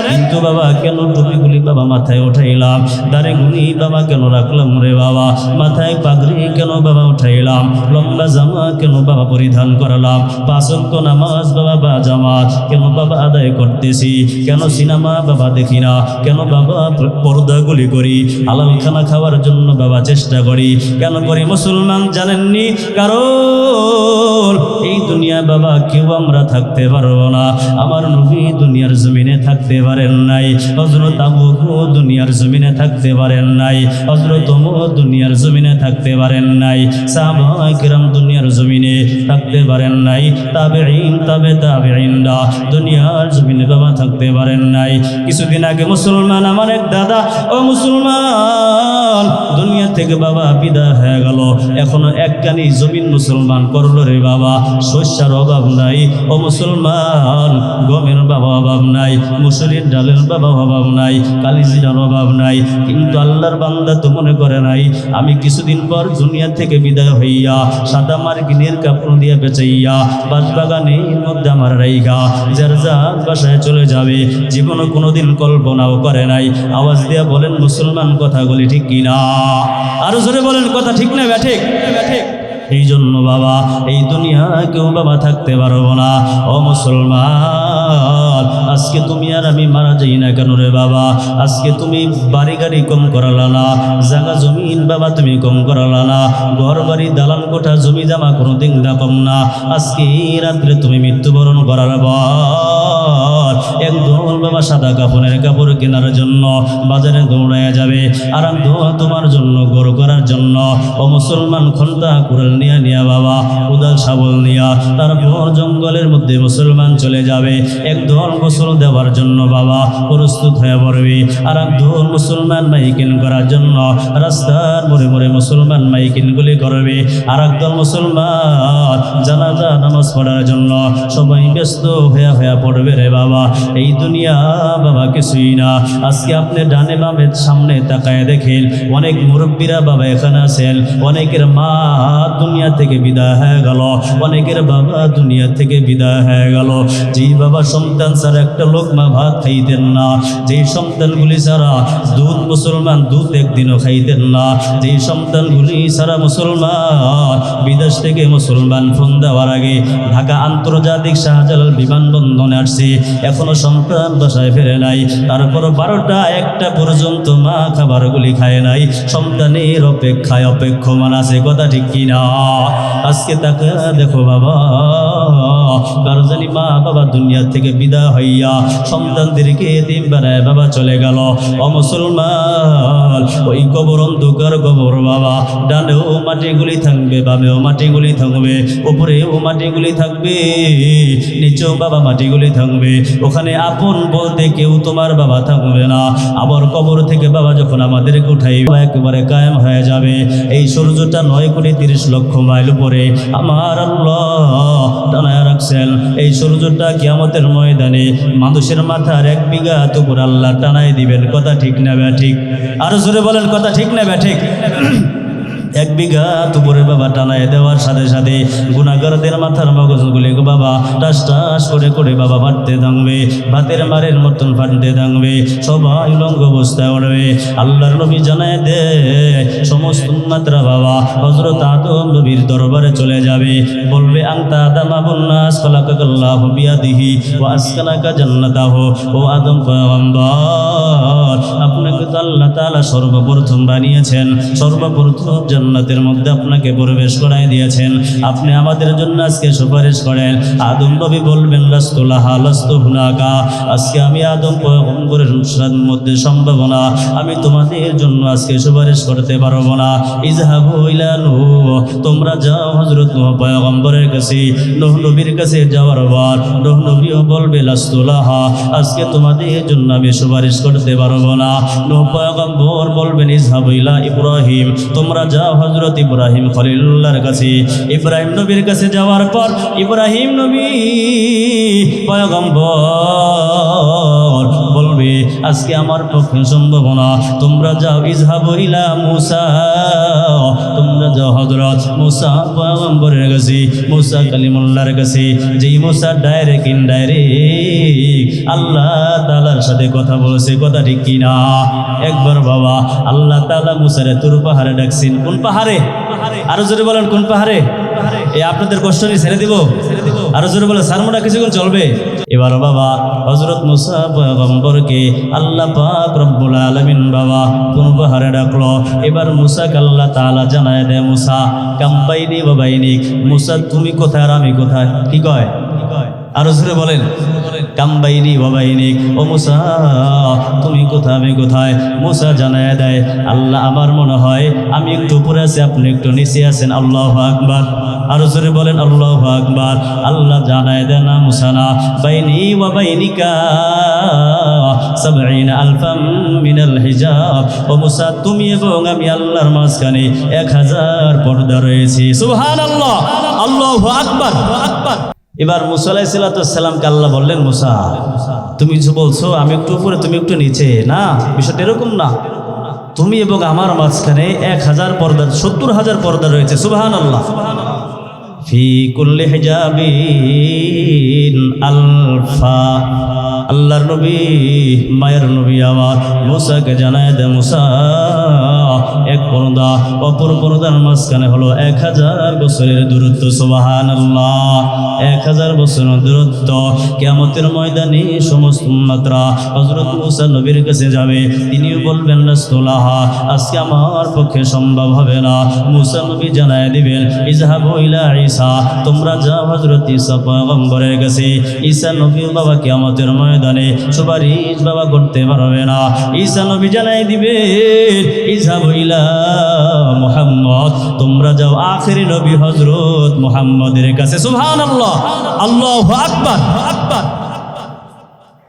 কিন্তু বাবা কেন টুপিগুলি বাবা মাথায় উঠাইলাম, দাড়িগুলি বাবা কেন রাখলাম রে বাবা, মাথায় পাগড়ি কেন বাবা উঠাইলাম, লম্বা জামা কেন বাবা পরিধান করলাম, 5 ওয়াক্ত নামাজ বাবা বাবা জামাত কেন বাবা আদায় করতেছি, কেন সিনেমা বাবা দেখি না, কেন বাবা পর্দাগুলি করি, হালাল খানা খাওয়ার জন্য বাবা চেষ্টা করি, কেন করি মুসলমান জানেননি? কারণ এই দুনিয়া বাবা কেউ আমরা থাকতে পারবো না। আমার নবী দুনিয়ার জমিনে থাকতে পারেন নাই, হযরত আবু বকর দুনিয়ার জমিনে থাকতে পারেন নাই, হযরত ওমর দুনিয়ার জমিনে থাকতে পারেন নাই, সাহাবায়ে কিরাম দুনিয়ার জমিনে থাকতে পারেন নাই, তাবেঈন তাবেঈনরা দুনিয়ার জমিনে বাবা থাকতে পারেন নাই। কিছুদিন আগে মুসলমান আমার এক দাদা, ও মুসলমান দুনিয়া থেকে বাবা বিদায় হয়ে গেল, এখনো একখানি জমিন মুসলমান করলো রে বাবা। শস্যের অভাব নাই ও মুসলমান, গমের বাবা অভাব নাই, মুসুরির ডালের বাবা অভাব নাই, কালিজিরার অভাব নাই। কিন্তু আল্লাহর বান্দা তো মনে করে নাই আমি কিছুদিন পর দুনিয়া থেকে বিদায় হইয়া সাদা মার্কিনের কাপড় দিয়ে বেচাইয়া বাঁশবাগানের মধ্যে আমার রাইগা যার যার বাসায় চলে যাবে। জীবনে কোনোদিন কল্পনাও করে নাই। আওয়াজ দিয়া বলেন মুসলমান কথাগুলি ঠিক কিনা? আরো জোরে বলেন কথা ঠিক না ব্যাঠিক? এই জন্য বাবা এই দুনিয়া কেউ বাবা থাকতে পারবো না। ও মুসলমান, আজকে তুমি আর আমি মারা যাই না কেন রে বাবা? আজকে তুমি বাড়ি গাড়ি কম করালা না, জায়গা জমিন বাবা তুমি কম করালা না, ঘর বাড়ি দালান কোঠা জমি জামা কোনোদিন না কম না। আজকে রাত্রে তুমি মৃত্যুবরণ করার পর একদল বাবা সাদা কাপড় কেনার জন্য বাজারে দৌড়াইয়া যাবে, আর তোমার জন্য গরু করার জন্য। ও মুসলমান, খন্তা কুড়াল নিয়া বাবা উদাল শাবল নিয়া তারপর জঙ্গলের মধ্যে মুসলমান চলে যাবে একদল গোসল দেওয়ার জন্য বাবা প্রস্তুত হয়ে পড়বে। আর একদল মুসলমান মাইকিং করার জন্য রাস্তার মোড়ে মোড়ে মুসলমান মাইকিংগুলি করবে। আর একদল মুসলমান জানাজা নামাজ পড়ার জন্য সবাই ব্যস্ত হয়ে পড়বে রে বাবা। এই দুনিয়া বাবা কিছুই না। আজকে আপনি ডানে বামে সামনে তাকায় দেখেন অনেক মুরব্বীরা বাবা এখানে আছেন, অনেকের মা দুনিয়া থেকে বিদায় হয়ে গেল, অনেকের বাবা দুনিয়া থেকে বিদায় হয়ে গেল। যেই বাবা সন্তান ছাড়া একটা লোকমা ভাত খাইতেন না, যেই সন্তানগুলি ছাড়া দুধ মুসলমান দুধ একদিনও খাইতেন না, যেই সন্তানগুলি ছাড়া মুসলমান বিদেশ থেকে মুসলমান ফোন দেওয়ার আগে ঢাকা আন্তর্জাতিক শাহজালাল বিমানবন্দরে আসছে, এখনো সন্তান বাসায় ফেরে নাই, তারপর 12টা 1টা পর্যন্ত মা খাবারগুলি খায় নাই, সন্তানের অপেক্ষায় অপেক্ষমান আছে। কথা ঠিক কিনা? আজকে তাকে দেখো বাবা, কারো জানি মা বাবা দুনিয়া থেকে বিদায় হইয়া সন্তানদেরকে এতিম বানায় বাবা চলে গেল। ও মুসলমান, ওই কবর অন্ধকার কবর বাবা, ডানেও মাটিগুলি থাকবে, বামেও মাটিগুলি থাকবে, উপরেও মাটিগুলি থাকবে, নিচেও বাবা মাটিগুলি থাকবে। ওখানে আপন বলতে কেউ তোমার বাবা থাকবে না। আবার কবর থেকে বাবা যখন আমাদেরকে উঠাইবে একেবারে কায়েম হয়ে যাবে। এই সূর্যটা 9,30,00,000 মাইল উপরে আমার আল্লাহ টানায় রাখছেন। এই সূর্যটা কিয়ামতের ময়দানে মানুষের মাথার 1 বিঘা উপর আল্লাহ টানায় দিবেন। কথা ঠিক না ব্যাঠিক? আরো জোরে বলেন কথা ঠিক না ব্যাঠিক? 1 বিঘা উপরে বাবা টানায় দেওয়ার সাথে সাথে গুনাহগারদের মাথার মগজগুলি বাবা টাস টাস করে বাবা ফাটতে থাকবে, ভাতের মারের মতন ফাটতে থাকবে, সবাই উলঙ্গ অবস্থায় উঠবে। আল্লাহর নবী জানায় দে সমস্ত উম্মতরা বাবা হযরত আদম নবীর দরবারে চলে যাবে, বলবে আনতা আদম আবুন নাস খালাকাল্লাহু বিয়াদিহি ওয়া আসকানাকা জান্নাতাহু। ও আদম পয়গম্বর, আপনাকে তো আল্লাহ তাআলা সর্বপ্রথম বানিয়েছেন, সর্বপ্রথম জান্নাতের মধ্যে আপনাকে প্রবেশ করাই দিয়েছেন, আপনি আমাদের জন্য আজকে সুপারিশ করেন। আদম নবী বলবেন লাস্তু লাহা লাস্তু হুনাকা, আজকে আমি আদম পয়গম্বরের মধ্যে সম্ভব না, আমি তোমাদের জন্য আজকে সুপারিশ করতে পারবো না। ইযহাবু ইলা নূহ, তোমরা যাও হযরত নূহ পয়গম্বরের কাছে। নূহ নবীর কাছে যাওয়ার পর নূহ নবীও বলবে লাস্তু লাহা, আজকে তোমাদের জন্য আমি সুপারিশ করতে পারবো না। নূহ পয়গম্বর বলবেন ইযহাবু ইলা ইব্রাহিম, তোমরা যাও হযরত ইব্রাহিম খলিলুল্লাহর কাছে। ইব্রাহিম নবীর কাছে যাওয়ার পর ইব্রাহিম নবী পয়গম্বর বলবে আজকে আমার পক্ষে সম্ভব না, তোমরা যাও ইযহাবু ইলা মূসা, তোমরা যাও হযরত মূসা পয়গম্বরের কাছে, মূসা কালিমুল্লাহর কাছে। যেই মূসা ডাইরেক্ট ইনডাইরেক্ট আল্লাহ তাআলার সাথে কথা বলেছে। কথা ঠিক কিনা? একবার বাবা আল্লাহ তাআলা মূসারে তুর পাহাড়ে ডাকছেন। কোন পাহাড়ে? আরো জোরে বলেন কোন পাহাড়ে? এই আপনাদের কষ্ট নিয়ে ছেড়ে দিব। আর জোরে বলে সারমোনা কিছুক্ষণ চলবে। এবার বাবা হযরত মুসা পয়গম্বরকে আল্লাহ পাক রব্বুল আলামিন বাবা কোন পাহাড়ে ডাকলো। এবার মুসাকে আল্লাহ তাআলা জানায় দেয়, মুসা কাম্বাইনি বাবাইনিক, মুসা তুমি কোথায় আর আমি কোথায়? কি কয়? আরো জোরে বলেন, কাম্বাইনি বাবাইনিক, ও মুসা তুমি কোথায় আমি কোথায়? মুসা জানায় দেয়, আল্লাহ আমার মনে হয় আমি একটু উপরে আছি, আপনি একটু নিচে আছেন। আল্লাহু আকবার। আরো জোরে বলেন আল্লাহু আকবার। আল্লাহ জানায় দেয়, না মুসা না, বাইনি ওয়া বাইনিকা ৭০ আলফাম মিনাল হিজাব। ও মুসা তুমি এবং আমি আল্লাহর মাঝখানে ১০০০ পর্দা রয়েছে। সুবহানাল্লাহ, আল্লাহু আকবার। এবার মুসা আলাইহিস সালামকে আল্লাহ বললেন, মুসা তুমি যে বলছো আমি একটু উপরে তুমি একটু নিচে, না বিষয়টা এরকম না, তুমি এবং আমার মাঝখানে ১০০০ পর্দা ৭০,০০০ পর্দা রয়েছে। সুবহানাল্লাহ। ফি কুল্লি হিজাবিন আলফা। আল্লাহর নবী মায়ের নবী আমার মুসাকে জানায় দে, মুসা এক পর্দা অপর পর্দার মাঝখানে হলো ১০০০ বছরের দূরত্ব। সুবহানাল্লাহ। ১০০০ বছরের দূরত্ব। কিয়ামতের ময়দানে সমস্ত উম্মতরা হযরত মুসা নবীর কাছে যাবে, তিনিও বলবেন রাসূলুল্লাহ আজকে আমার পক্ষে সম্ভব হবে না। মুসা নবী জানায় দিবেন, ইযহাবু ইলা ঈসা, তোমরা যাও হযরত ঈসা পয়গম্বরের কাছে। ঈসা নবী বাবা কিয়ামতের ময়দানে সুপারিশ বাবা করতে পারবে না। ঈসা নবী জানায় দিবেন, ইযহাবু ইলা মুহাম্মদ, তোমরা যাও আখেরি নবী হযরত মুহাম্মদের কাছে। সুবহানাল্লাহ, আল্লাহু আকবার।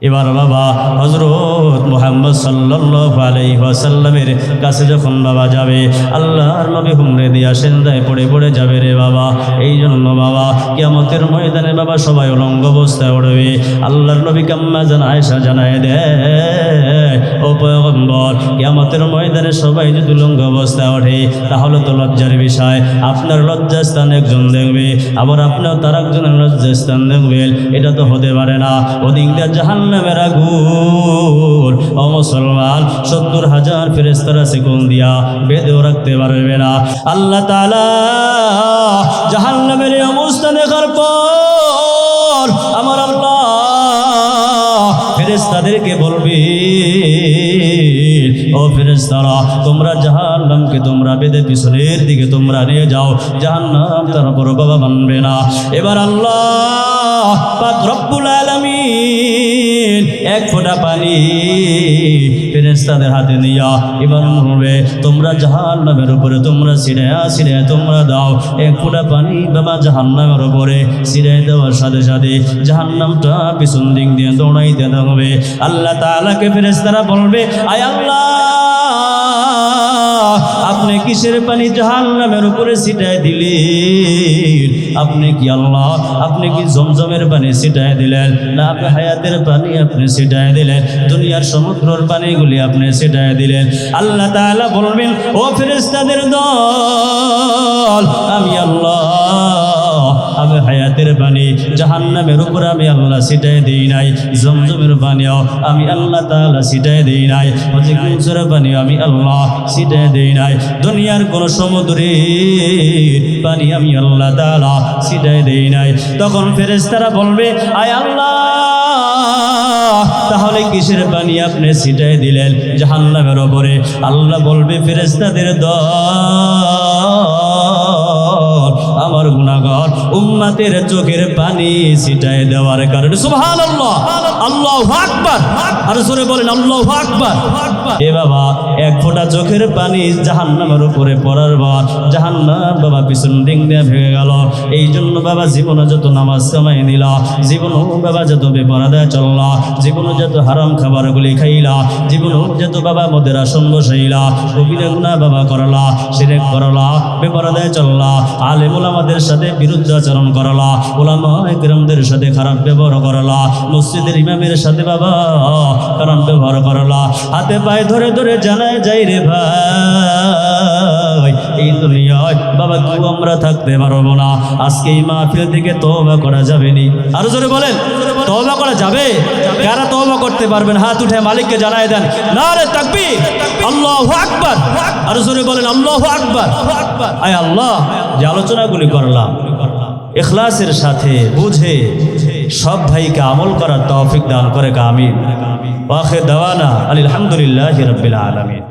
এবার বাবা হযরত মুহাম্মদ সাল্লাল্লাহু আলাইহি ওয়াসাল্লামের কাছে যখন বাবা যাবে, আল্লাহর নবী হুমড়ে দিয়া সেজদায় পড়ে পড়ে যাবে রে বাবা। এই জন্য বাবা কিয়ামতের ময়দানে বাবা সবাই উলঙ্গ অবস্থায় উঠবে। আল্লাহর নবী আম্মা জান আয়েশা জানায় দেয়, ও পয়গম্বর কিয়ামতের ময়দানে সবাই যদি উলঙ্গ অবস্থায় ওঠে তাহলে তো লজ্জার বিষয়। আপনার লজ্জাস্থান একজন দেখবে, আবার আপনিও তার একজনের লজ্জাস্থান দেখবেন, এটা তো হতে পারে না। ওদিক দিয়ে জাহান্নামের আগুন, ও মুসলমান ৭০,০০০ ফেরেশতারা সেগুন দিয়া বেঁধেও রাখতে পারবে না। আল্লাহ তাআলা জাহান্নামের অবস্থা দেখার পর আমার আল্লাহ ফেরেশতাদেরকে বলবে, ও ফেরেশতারা তোমরা জাহান্নামকে তোমরা বেঁধে পিছনের দিকে তোমরা নিয়ে যাও, জাহান্নাম তার উপর বাবা মানবে না। এবার আল্লাহ পাক রব্বুল আলামিন এক ফোঁটা পানি ফেরেশতাদের হাতে নিয়া এবার বলবে, তোমরা জাহান্নামের উপরে তোমরা ছিড়াইয়া তোমরা দাও। এক ফোঁটা পানি বাবা জাহান্নামের উপরে ছিড়াই দেওয়ার সাথে সাথে জাহান্নামটা পিছন দিক দিয়ে দৌড়াইতে থাকবে। আল্লাহ তাআলাকে ফেরেশতারা বলবে, আয় আল্লাহ আপনি কিসের পানি জাহান্নামের উপরে ছিটায় দিলেন? আপনি কি আল্লাহ আপনি কি জমজমের পানি ছিটায় দিলেন? না আপনি হায়াতের পানি আপনি ছিটায় দিলেন, দুনিয়ার সমুদ্রের পানিগুলি আপনি ছিটায় দিলেন। আল্লাহ তাআলা বলবেন, ও ফেরেশতাদের দল, আমি আল্লাহ আমি হায়াতের পানি জাহান্নামের উপর আমি আল্লাহ ছিটায় দেই নাই, জমজমের পানিও আমি আল্লাহ তাআলা ছিটায় দেই নাই, কাউসারের পানি আমি আল্লাহ ছিটায় দেই নাই, দুনিয়ার কোন সমুদ্রের পানি আমি আল্লাহ তাআলা ছিটায় দেই নাই। তখন ফেরেশতারা বলবে, আয় আল্লাহ তাহলে কিসের পানি আপনি ছিটায় দিলেন জাহান্নামের উপরে? আল্লাহ বলবে, ফেরেশতাদের দল আমার গুনাহগার উম্মতের চোখের পানি ছিটায় দেওয়ার কারণে। সুবহানাল্লাহ, আল্লাহু আকবার। আর জোরে বলেন আল্লাহু আকবার। এ বাবা এক ফোঁটা চোখের পানি জাহান্নামের উপরে পড়ার পর জাহান্নাম বাবা পিছন দিক দিয়ে ভেঙে গেল। এই জন্য বাবা জীবনে যত নামাজ কামাই নিলা, জীবনও বাবা যত বেপরদায় চললা, জীবনে যত হারাম খাবারগুলি খাইলা, জীবনও যত বাবা মদের আসন বসাইলা, কবিরা গুনাহ বাবা করলা, শিরক করলা, বেপরদায় চললা, আলেম ওলামাদের সাথে বিরুদ্ধাচরণ করলা, ওলামা ইকরামদের সাথে খারাপ ব্যবহার করলা, মসজিদের ইমামের সাথে বাবা খারাপ ব্যবহার করলা, হাতে পায়ে ধরে ধরে জানায় যাই রে ভাই এই দুনিয়ায় বাবা কেউ আমরা থাকতে পারবো না। আজকে এই মাহফিল থেকে তওবা করা যাবে নি? আরো জোরে বলেন, তওবা করা যাবে? কারা তওবা করতে পারবেন হাত উঠে মালিককে জানায় দেন, নারে তাকবীর, আল্লাহু আকবার। আরো জোরে বলেন আল্লাহু আকবার। আয় আল্লাহ যে আলোচনাগুলি করলাম ইখলাসের সাথে বুঝে সব ভাইকে আমল করার তৌফিক দান করে। আমিন। ওয়া আখির দাওয়ানা আলহামদুলিল্লাহি রাব্বিল আলামিন।